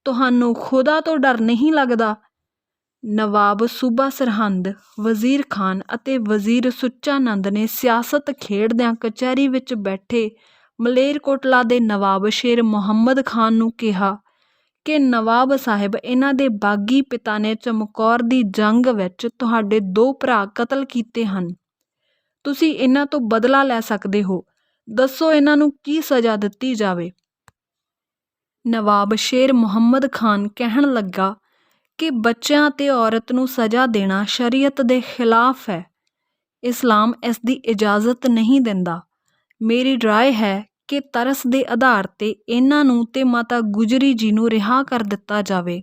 ਤੁਹਾਨੂੰ ਖੁਦਾ ਤੋਂ ਡਰ ਨਹੀਂ ਲੱਗਦਾ। ਨਵਾਬ ਸੂਬਾ ਸਰਹੰਦ, ਵਜ਼ੀਰ ਖਾਨ ਅਤੇ ਵਜ਼ੀਰ ਸੁੱਚਾ ਨੰਦ ਨੇ ਸਿਆਸਤ ਖੇਡਦਿਆਂ ਕਚਹਿਰੀ ਵਿੱਚ ਬੈਠੇ ਮਲੇਰਕੋਟਲਾ ਦੇ ਨਵਾਬ ਸ਼ੇਰ ਮੁਹੰਮਦ ਖਾਨ ਨੂੰ ਕਿਹਾ ਕਿ ਨਵਾਬ ਸਾਹਿਬ, ਇਹਨਾਂ ਦੇ ਬਾਗੀ ਪਿਤਾ ਨੇ ਚਮਕੌਰ ਦੀ ਜੰਗ ਵਿੱਚ ਤੁਹਾਡੇ 2 ਭਰਾ ਕਤਲ ਕੀਤੇ ਹਨ। ਤੁਸੀਂ ਇਹਨਾਂ ਤੋਂ ਬਦਲਾ ਲੈ ਸਕਦੇ ਹੋ। ਦੱਸੋ ਇਹਨਾਂ ਨੂੰ ਕੀ ਸਜ਼ਾ ਦਿੱਤੀ ਜਾਵੇ? ਨਵਾਬ ਸ਼ੇਰ ਮੁਹੰਮਦ ਖਾਨ ਕਹਿਣ ਲੱਗਾ ਕਿ ਬੱਚਿਆਂ ਅਤੇ ਔਰਤ ਨੂੰ ਸਜ਼ਾ ਦੇਣਾ ਸ਼ਰੀਅਤ ਦੇ ਖਿਲਾਫ ਹੈ। ਇਸਲਾਮ ਇਸ ਦੀ ਇਜਾਜ਼ਤ ਨਹੀਂ ਦਿੰਦਾ। ਮੇਰੀ ਰਾਏ ਹੈ ਕਿ ਤਰਸ ਦੇ ਆਧਾਰ 'ਤੇ ਇਹਨਾਂ ਨੂੰ ਤੇ ਮਾਤਾ ਗੁਜਰੀ ਜੀ ਨੂੰ ਰਿਹਾ ਕਰ ਦਿੱਤਾ ਜਾਵੇ।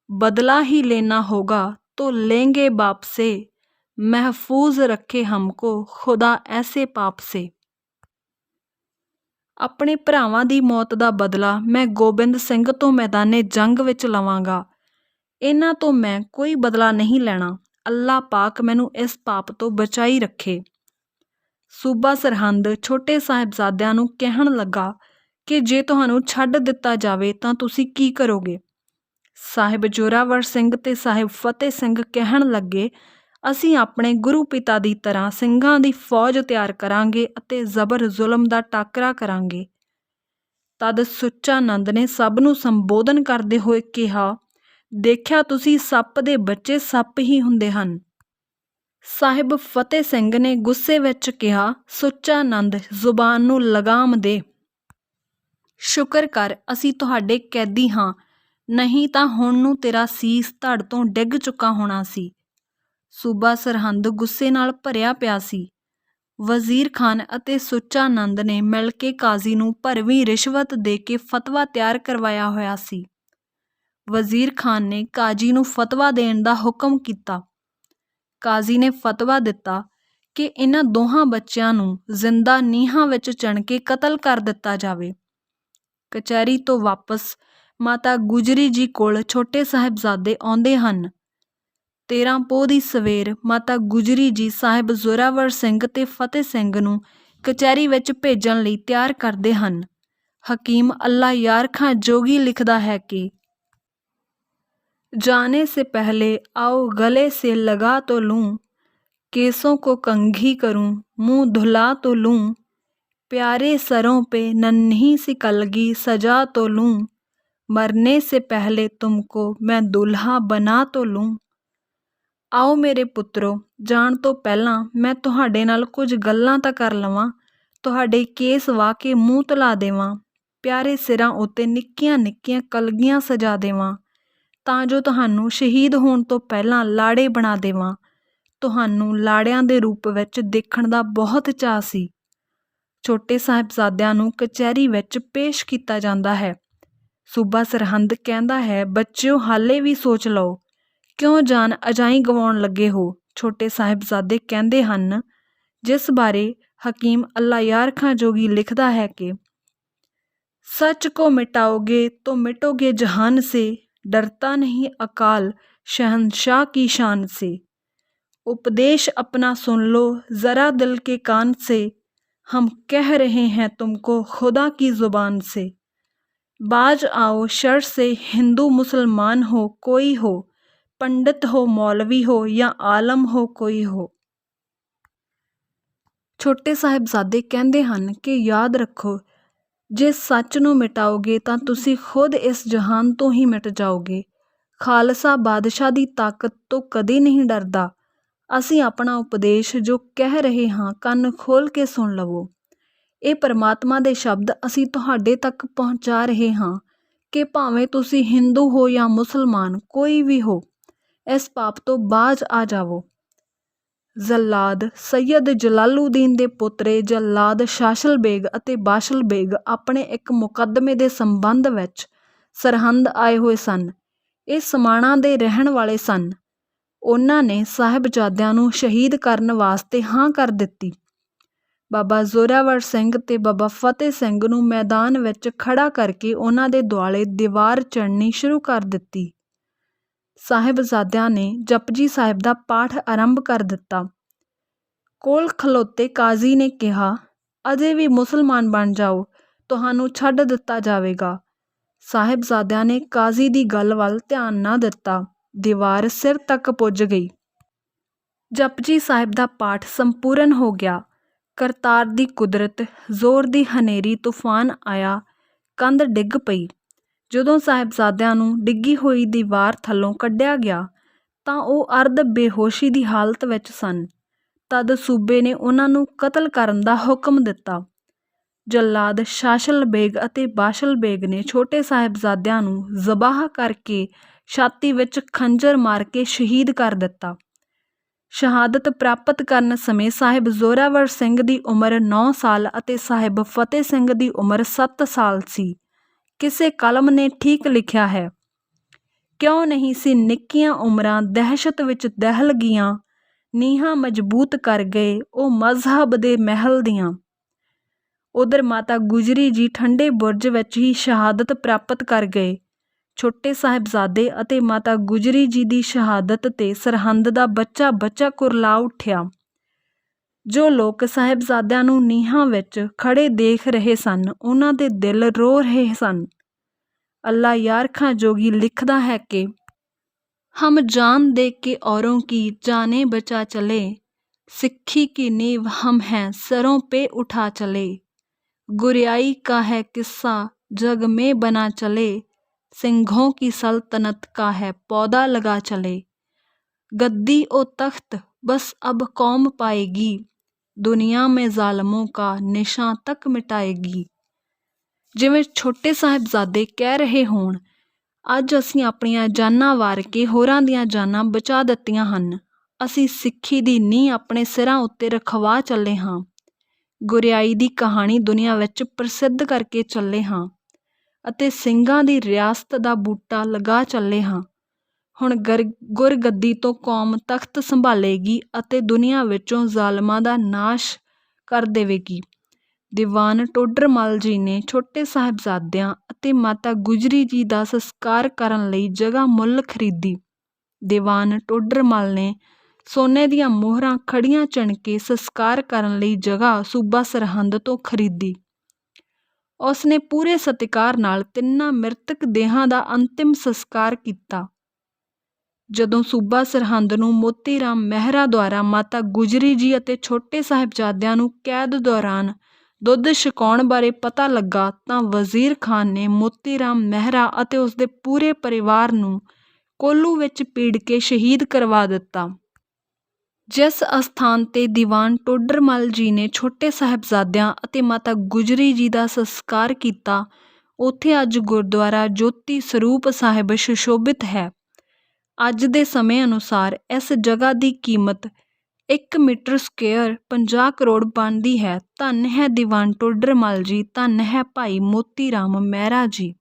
ਬਦਲਾ ਹੀ ਲੈਣਾ ਹੋਗਾ तो लेंगे बाप से, महफूज रखे हमको खुदा ऐसे पाप से। ਆਪਣੇ ਭਰਾਵਾਂ ਦੀ ਮੌਤ ਦਾ ਬਦਲਾ ਮੈਂ ਗੋਬਿੰਦ ਸਿੰਘ ਤੋਂ ਮੈਦਾਨੇ ਜੰਗ ਵਿੱਚ ਲਵਾਂਗਾ। ਇਹਨਾਂ ਤੋਂ ਮੈਂ ਕੋਈ ਬਦਲਾ ਨਹੀਂ ਲੈਣਾ। ਅੱਲਾ ਪਾਕ ਮੈਨੂੰ ਇਸ ਪਾਪ ਤੋਂ ਬਚਾਈ ਰੱਖੇ। ਸੂਬਾ ਸਰਹੰਦ ਛੋਟੇ ਸਾਹਿਬਜ਼ਾਦਿਆਂ ਨੂੰ ਕਹਿਣ ਲੱਗਾ ਕਿ ਜੇ ਤੁਹਾਨੂੰ ਛੱਡ ਦਿੱਤਾ ਜਾਵੇ ਤਾਂ ਤੁਸੀਂ ਕੀ ਕਰੋਗੇ? ਸਾਹਿਬ ਜੋਰਾਵਰ ਸਿੰਘ ਤੇ ਸਾਹਿਬ ਫਤਿਹ ਸਿੰਘ ਕਹਿਣ ਲੱਗੇ, ਅਸੀਂ ਆਪਣੇ ਗੁਰੂ ਪਿਤਾ ਦੀ ਤਰ੍ਹਾਂ ਸਿੰਘਾਂ ਦੀ ਫੌਜ ਤਿਆਰ ਕਰਾਂਗੇ ਅਤੇ ਜ਼ਬਰ ਜ਼ੁਲਮ ਦਾ ਟਾਕਰਾ ਕਰਾਂਗੇ। ਤਦ ਸੁੱਚਾ ਨੰਦ ਨੇ ਸਭ ਨੂੰ ਸੰਬੋਧਨ ਕਰਦੇ ਹੋਏ ਕਿਹਾ, ਦੇਖਿਆ ਤੁਸੀਂ, ਸੱਪ ਦੇ ਬੱਚੇ ਸੱਪ ਹੀ ਹੁੰਦੇ ਹਨ। ਸਾਹਿਬ ਫਤਿਹ ਸਿੰਘ ਨੇ ਗੁੱਸੇ ਵਿੱਚ ਕਿਹਾ, ਸੁੱਚਾ ਨੰਦ, ਜ਼ੁਬਾਨ ਨੂੰ ਲਗਾਮ ਦੇ। ਸ਼ੁਕਰ ਕਰ ਅਸੀਂ ਤੁਹਾਡੇ ਕੈਦੀ ਹਾਂ, ਨਹੀਂ ਤਾਂ ਹੁਣ ਨੂੰ ਤੇਰਾ ਸੀਸ ਧੜ ਤੋਂ ਡਿੱਗ ਚੁੱਕਾ ਹੋਣਾ ਸੀ। ਸੂਬਾ ਸਰਹੰਦ ਗੁੱਸੇ ਨਾਲ ਭਰਿਆ ਪਿਆ ਸੀ। ਵਜ਼ੀਰ ਖਾਨ ਅਤੇ ਸੁੱਚਾ ਨੰਦ ਨੇ ਮਿਲ ਕੇ ਕਾਜ਼ੀ ਨੂੰ ਭਰਵੀਂ ਰਿਸ਼ਵਤ ਦੇ ਕੇ ਫਤਵਾ ਤਿਆਰ ਕਰਵਾਇਆ ਹੋਇਆ ਸੀ। ਵਜ਼ੀਰ ਖਾਨ ਨੇ ਕਾਜ਼ੀ ਨੂੰ ਫਤਵਾ ਦੇਣ ਦਾ ਹੁਕਮ ਕੀਤਾ। ਕਾਜ਼ੀ ਨੇ ਫਤਵਾ ਦਿੱਤਾ ਕਿ ਇਹਨਾਂ ਦੋਹਾਂ ਬੱਚਿਆਂ ਨੂੰ ਜ਼ਿੰਦਾ ਨੀਹਾਂ ਵਿੱਚ ਚਿਣ ਕੇ ਕਤਲ ਕਰ ਦਿੱਤਾ ਜਾਵੇ। ਕਚਹਿਰੀ ਤੋਂ ਵਾਪਸ ਮਾਤਾ ਗੁਜਰੀ ਜੀ ਕੋਲ ਛੋਟੇ ਸਾਹਿਬਜ਼ਾਦੇ ਆਉਂਦੇ ਹਨ। 13 ਪੋਹ ਦੀ ਸਵੇਰ ਮਾਤਾ ਗੁਜਰੀ ਜੀ ਸਾਹਿਬ ਜ਼ੋਰਾਵਰ ਸਿੰਘ ਤੇ ਫਤਿਹ ਸਿੰਘ ਨੂੰ ਕਚਹਿਰੀ ਵਿੱਚ ਭੇਜਣ ਲਈ ਤਿਆਰ ਕਰਦੇ ਹਨ। ਹਕੀਮ ਅੱਲਾ ਯਾਰ ਖਾਂ ਜੋਗੀ ਲਿਖਦਾ ਹੈ ਕਿ जाने से पहले आओ गले से लगा तो लूं, केसों को कंघी करूं, मुंह धुला तो लूं, प्यारे सरों पे नन्ही सी कलगी सजा तो लूं, मरने से पहले तुमको मैं दुल्हा बना तो लूं। आओ मेरे पुत्रो, जान तो पहला मैं तुहाडे नाल कुछ गल्लां तां कर लवां, तुहाडे केस वाह के मूँह धुला देवां, प्यारे सिरां उत्ते निक्कियां निक्कियां कलगियां सजा देवां, ਤਾਂ ਜੋ ਤੁਹਾਨੂੰ ਸ਼ਹੀਦ ਹੋਣ ਤੋਂ ਪਹਿਲਾਂ ਲਾੜੇ ਬਣਾ ਦੇਵਾਂ। ਤੁਹਾਨੂੰ ਲਾੜਿਆਂ ਦੇ ਰੂਪ ਵਿੱਚ ਦੇਖਣ ਦਾ ਬਹੁਤ ਚਾਅ ਸੀ। ਛੋਟੇ ਸਾਹਿਬਜ਼ਾਦਿਆਂ ਨੂੰ ਕਚਹਿਰੀ ਵਿੱਚ ਪੇਸ਼ ਕੀਤਾ ਜਾਂਦਾ ਹੈ। ਸੂਬਾ ਸਰਹੰਦ ਕਹਿੰਦਾ ਹੈ, ਬੱਚਿਓ ਹਾਲੇ ਵੀ ਸੋਚ ਲਓ, ਕਿਉਂ ਜਾਨ ਅਜਾਈਂ ਗਵਾਉਣ ਲੱਗੇ ਹੋ। ਛੋਟੇ ਸਾਹਿਬਜ਼ਾਦੇ ਕਹਿੰਦੇ ਹਨ, ਜਿਸ ਬਾਰੇ ਹਕੀਮ ਅੱਲਾ ਯਾਰ ਖਾਂ ਜੋਗੀ ਲਿਖਦਾ ਹੈ ਕਿ ਸੱਚ ਕੋ ਮਿਟਾਓਗੇ तो मिटोगे जहान से, डरता नहीं अकाल शहंशाह की शान से, उपदेश अपना सुन लो ज़रा दिल के कान से, हम कह रहे हैं तुमको खुदा की ज़ुबान से, बाज आओ शर से हिंदू मुसलमान हो कोई हो, पंडित हो मौलवी हो या आलम हो कोई हो। ਛੋਟੇ ਸਾਹਿਬਜ਼ਾਦੇ ਕਹਿੰਦੇ ਹਨ ਕਿ ਯਾਦ ਰੱਖੋ, ਜੇ ਸੱਚ ਨੂੰ ਮਿਟਾਓਗੇ ਤਾਂ ਤੁਸੀਂ ਖੁਦ ਇਸ ਜਹਾਨ ਤੋਂ ਹੀ ਮਿਟ ਜਾਓਗੇ। ਖਾਲਸਾ ਬਾਦਸ਼ਾਹ ਦੀ ਤਾਕਤ ਤੋਂ ਕਦੇ ਨਹੀਂ ਡਰਦਾ। ਅਸੀਂ ਆਪਣਾ ਉਪਦੇਸ਼ ਜੋ ਕਹਿ ਰਹੇ ਹਾਂ ਕੰਨ ਖੋਲ੍ਹ ਕੇ ਸੁਣ ਲਵੋ। ਇਹ ਪਰਮਾਤਮਾ ਦੇ ਸ਼ਬਦ ਅਸੀਂ ਤੁਹਾਡੇ ਤੱਕ ਪਹੁੰਚਾ ਰਹੇ ਹਾਂ ਕਿ ਭਾਵੇਂ ਤੁਸੀਂ ਹਿੰਦੂ ਹੋ ਜਾਂ ਮੁਸਲਮਾਨ, ਕੋਈ ਵੀ ਹੋ, ਇਸ ਪਾਪ ਤੋਂ ਬਾਜ਼ ਆ ਜਾਵੋ। ਜੱਲਾਦ ਸੈਯਦ ਜਲਾਲੂਦੀਨ ਦੇ ਪੋਤਰੇ ਜੱਲਾਦ ਸ਼ਾਸਲ ਬੇਗ ਅਤੇ ਬਾਸ਼ਲ ਬੇਗ ਆਪਣੇ ਇੱਕ ਮੁਕੱਦਮੇ ਦੇ ਸੰਬੰਧ ਵਿੱਚ ਸਰਹੰਦ ਆਏ ਹੋਏ ਸਨ। ਇਹ ਸਮਾਣਾ ਦੇ ਰਹਿਣ ਵਾਲੇ ਸਨ। ਉਹਨਾਂ ਨੇ ਸਾਹਿਬਜ਼ਾਦਿਆਂ ਨੂੰ ਸ਼ਹੀਦ ਕਰਨ ਵਾਸਤੇ ਹਾਂ ਕਰ ਦਿੱਤੀ। ਬਾਬਾ ਜ਼ੋਰਾਵਰ ਸਿੰਘ ਤੇ ਬਾਬਾ ਫਤਿਹ ਸਿੰਘ ਨੂੰ ਮੈਦਾਨ ਵਿੱਚ ਖੜਾ ਕਰਕੇ ਉਹਨਾਂ ਦੇ ਦੁਆਲੇ ਦੀਵਾਰ ਚੜ੍ਹਨੀ ਸ਼ੁਰੂ ਕਰ ਦਿੱਤੀ। ਸਾਹਿਬਜ਼ਾਦਿਆਂ ਨੇ ਜਪਜੀ ਸਾਹਿਬ ਦਾ ਪਾਠ ਆਰੰਭ ਕਰ ਦਿੱਤਾ। ਕੋਲ ਖਲੋਤੇ ਕਾਜ਼ੀ ਨੇ ਕਿਹਾ, ਅਜੇ ਵੀ ਮੁਸਲਮਾਨ ਬਣ ਜਾਓ, ਤੁਹਾਨੂੰ ਛੱਡ ਦਿੱਤਾ ਜਾਵੇਗਾ। ਸਾਹਿਬਜ਼ਾਦਿਆਂ ਨੇ ਕਾਜ਼ੀ ਦੀ ਗੱਲ ਵੱਲ ਧਿਆਨ ਨਾ ਦਿੱਤਾ। ਦੀਵਾਰ ਸਿਰ ਤੱਕ ਪੁੱਜ ਗਈ। ਜਪਜੀ ਸਾਹਿਬ ਦਾ ਪਾਠ ਸੰਪੂਰਨ ਹੋ ਗਿਆ। ਕਰਤਾਰ ਦੀ ਕੁਦਰਤ, ਜ਼ੋਰ ਦੀ ਹਨੇਰੀ ਤੂਫਾਨ ਆਇਆ, ਕੰਧ ਡਿੱਗ ਪਈ। ਜਦੋਂ ਸਾਹਿਬਜ਼ਾਦਿਆਂ ਨੂੰ ਡਿੱਗੀ ਹੋਈ ਦੀਵਾਰ ਥੱਲੋਂ ਕੱਢਿਆ ਗਿਆ ਤਾਂ ਉਹ ਅਰਧ ਬੇਹੋਸ਼ੀ ਦੀ ਹਾਲਤ ਵਿੱਚ ਸਨ। ਤਦ ਸੂਬੇ ਨੇ ਉਹਨਾਂ ਨੂੰ ਕਤਲ ਕਰਨ ਦਾ ਹੁਕਮ ਦਿੱਤਾ। ਜੱਲਾਦ ਸ਼ਾਸਲ ਬੇਗ ਅਤੇ ਬਾਸ਼ਲ ਬੇਗ ਨੇ ਛੋਟੇ ਸਾਹਿਬਜ਼ਾਦਿਆਂ ਨੂੰ ਜ਼ਬਾਹ ਕਰਕੇ ਛਾਤੀ ਵਿੱਚ ਖੰਜਰ ਮਾਰ ਕੇ ਸ਼ਹੀਦ ਕਰ ਦਿੱਤਾ। ਸ਼ਹਾਦਤ ਪ੍ਰਾਪਤ ਕਰਨ ਸਮੇਂ ਸਾਹਿਬ ਜ਼ੋਰਾਵਰ ਸਿੰਘ ਦੀ ਉਮਰ 9 ਸਾਲ ਅਤੇ ਸਾਹਿਬ ਫਤਿਹ ਸਿੰਘ ਦੀ ਉਮਰ 7 ਸਾਲ ਸੀ। ਕਿਸੇ ਕਲਮ ਨੇ ਠੀਕ ਲਿਖਿਆ ਹੈ, ਕਿਉਂ ਨਹੀਂ ਸੀ ਨਿੱਕੀਆਂ ਉਮਰਾਂ ਦਹਿਸ਼ਤ ਵਿੱਚ ਦਹਿਲ ਗਈਆਂ, ਨੀਹਾਂ ਮਜ਼ਬੂਤ ਕਰ ਗਏ ਉਹ ਮਜ਼ਹਬ ਦੇ ਮਹਿਲ ਦੀਆਂ। ਉਧਰ ਮਾਤਾ ਗੁਜਰੀ ਜੀ ਠੰਡੇ ਬੁਰਜ ਵਿੱਚ ਹੀ ਸ਼ਹਾਦਤ ਪ੍ਰਾਪਤ ਕਰ ਗਏ। ਛੋਟੇ ਸਾਹਿਬਜ਼ਾਦੇ ਅਤੇ ਮਾਤਾ ਗੁਜਰੀ ਜੀ ਦੀ ਸ਼ਹਾਦਤ 'ਤੇ ਸਰਹੰਦ ਦਾ ਬੱਚਾ ਬੱਚਾ ਕੁਰਲਾ ਉੱਠਿਆ। ਜੋ ਲੋਕ ਸਾਹਿਬਜ਼ਾਦਿਆਂ ਨੂੰ ਨੀਹਾਂ ਵਿੱਚ ਖੜੇ ਦੇਖ ਰਹੇ ਸਨ, ਉਹਨਾਂ ਦੇ ਦਿਲ ਰੋ ਰਹੇ ਸਨ। ਅੱਲਾ ਯਾਰ ਖਾਂ ਜੋਗੀ ਲਿਖਦਾ ਹੈ ਕਿ हम जान दे के औरों की जाने बचा चले, सिक्खी की नींव हम हैं सरों पे उठा चले, गुरियाई का है किस्सा जग में बना चले, सिंघों की सल्तनत का है पौधा लगा चले, गद्दी ओ तख्त बस अब कौम पाएगी, दुनिया में ਜ਼ਾਲਮੋਂ का ਨਿਸ਼ਾਂ तक मिटाएगी। ਜਿਵੇਂ ਛੋਟੇ ਸਾਹਿਬਜ਼ਾਦੇ ਕਹਿ ਰਹੇ ਹੋਣ, ਅੱਜ ਅਸੀਂ ਆਪਣੀਆਂ ਜਾਨਾਂ ਵਾਰ ਕੇ ਹੋਰਾਂ ਦੀਆਂ ਜਾਨਾਂ ਬਚਾ ਦਿੱਤੀਆਂ ਹਨ। ਅਸੀਂ ਸਿੱਖੀ ਦੀ ਨੀਂਹ ਆਪਣੇ ਸਿਰਾਂ ਉੱਤੇ ਰਖਵਾ ਚੱਲੇ ਹਾਂ। ਗੁਰਿਆਈ ਦੀ ਕਹਾਣੀ ਦੁਨੀਆ ਵਿੱਚ ਪ੍ਰਸਿੱਧ ਕਰਕੇ ਚੱਲੇ ਹਾਂ ਅਤੇ ਸਿੰਘਾਂ ਦੀ ਰਿਆਸਤ ਦਾ ਬੂਟਾ ਲਗਾ ਚੱਲੇ ਹਾਂ। ਹੁਣ ਗੁਰਗੱਦੀ ਤੋਂ ਕੌਮ ਤਖਤ ਸੰਭਾਲੇਗੀ ਅਤੇ ਦੁਨੀਆ ਵਿੱਚੋਂ ਜ਼ਾਲਮਾਂ ਦਾ ਨਾਸ਼ ਕਰ ਦੇਵੇਗੀ। ਦੀਵਾਨ ਟੋਡਰ ਮੱਲ ਜੀ ਨੇ ਛੋਟੇ ਸਾਹਿਬਜ਼ਾਦਿਆਂ ਅਤੇ ਮਾਤਾ ਗੁਜਰੀ ਜੀ ਦਾ ਸੰਸਕਾਰ ਕਰਨ ਲਈ ਜਗ੍ਹਾ ਮੁੱਲ ਖਰੀਦੀ। ਦੀਵਾਨ ਟੋਡਰ ਮੱਲ ਨੇ ਸੋਨੇ ਦੀਆਂ ਮੋਹਰਾਂ ਖੜੀਆਂ ਚਿਣ ਕੇ ਸੰਸਕਾਰ ਕਰਨ ਲਈ ਜਗ੍ਹਾ ਸੂਬਾ ਸਰਹੰਦ ਤੋਂ ਖਰੀਦੀ। ਉਸ ਨੇ ਪੂਰੇ ਸਤਿਕਾਰ ਨਾਲ ਤਿੰਨਾਂ ਮ੍ਰਿਤਕ ਦੇਹਾਂ ਦਾ ਅੰਤਿਮ ਸੰਸਕਾਰ ਕੀਤਾ। ਜਦੋਂ ਸੂਬਾ ਸਰਹੰਦ ਨੂੰ ਮੋਤੀ ਰਾਮ ਮਹਿਰਾ ਦੁਆਰਾ ਮਾਤਾ ਗੁਜਰੀ ਜੀ ਅਤੇ ਛੋਟੇ ਸਾਹਿਬਜ਼ਾਦਿਆਂ ਨੂੰ ਕੈਦ ਦੌਰਾਨ ਦੁੱਧ ਛਕਾਉਣ ਬਾਰੇ ਪਤਾ ਲੱਗਾ ਤਾਂ ਵਜ਼ੀਰ ਖਾਨ ਨੇ ਮੋਤੀ ਰਾਮ ਮਹਿਰਾ ਅਤੇ ਉਸਦੇ ਪੂਰੇ ਪਰਿਵਾਰ ਨੂੰ ਕੋਲੂ ਵਿੱਚ ਪੀੜ ਕੇ ਸ਼ਹੀਦ ਕਰਵਾ ਦਿੱਤਾ। ਜਿਸ ਅਸਥਾਨ ਤੇ ਦੀਵਾਨ ਟੋਡਰਮਲ ਜੀ ਨੇ ਛੋਟੇ ਸਾਹਿਬਜ਼ਾਦਿਆਂ ਅਤੇ ਮਾਤਾ ਗੁਜਰੀ ਜੀ ਦਾ ਸੰਸਕਾਰ ਕੀਤਾ, ਉੱਥੇ ਅੱਜ ਗੁਰਦੁਆਰਾ ਜੋਤੀ ਸਰੂਪ ਸਾਹਿਬ ਸੁਸ਼ੋਭਿਤ ਹੈ। ਅੱਜ ਦੇ ਸਮੇਂ ਅਨੁਸਾਰ ਇਸ ਜਗ੍ਹਾ ਦੀ ਕੀਮਤ 1 ਮੀਟਰ ਸਕੁਏਅਰ 50 ਕਰੋੜ ਬਣਦੀ ਹੈ। ਧੰਨ ਹੈ ਦੀਵਾਨ ਟੋਡਰਮਲ ਜੀ, ਧੰਨ ਹੈ ਭਾਈ ਮੋਤੀ ਰਾਮ ਮਹਿਰਾ ਜੀ।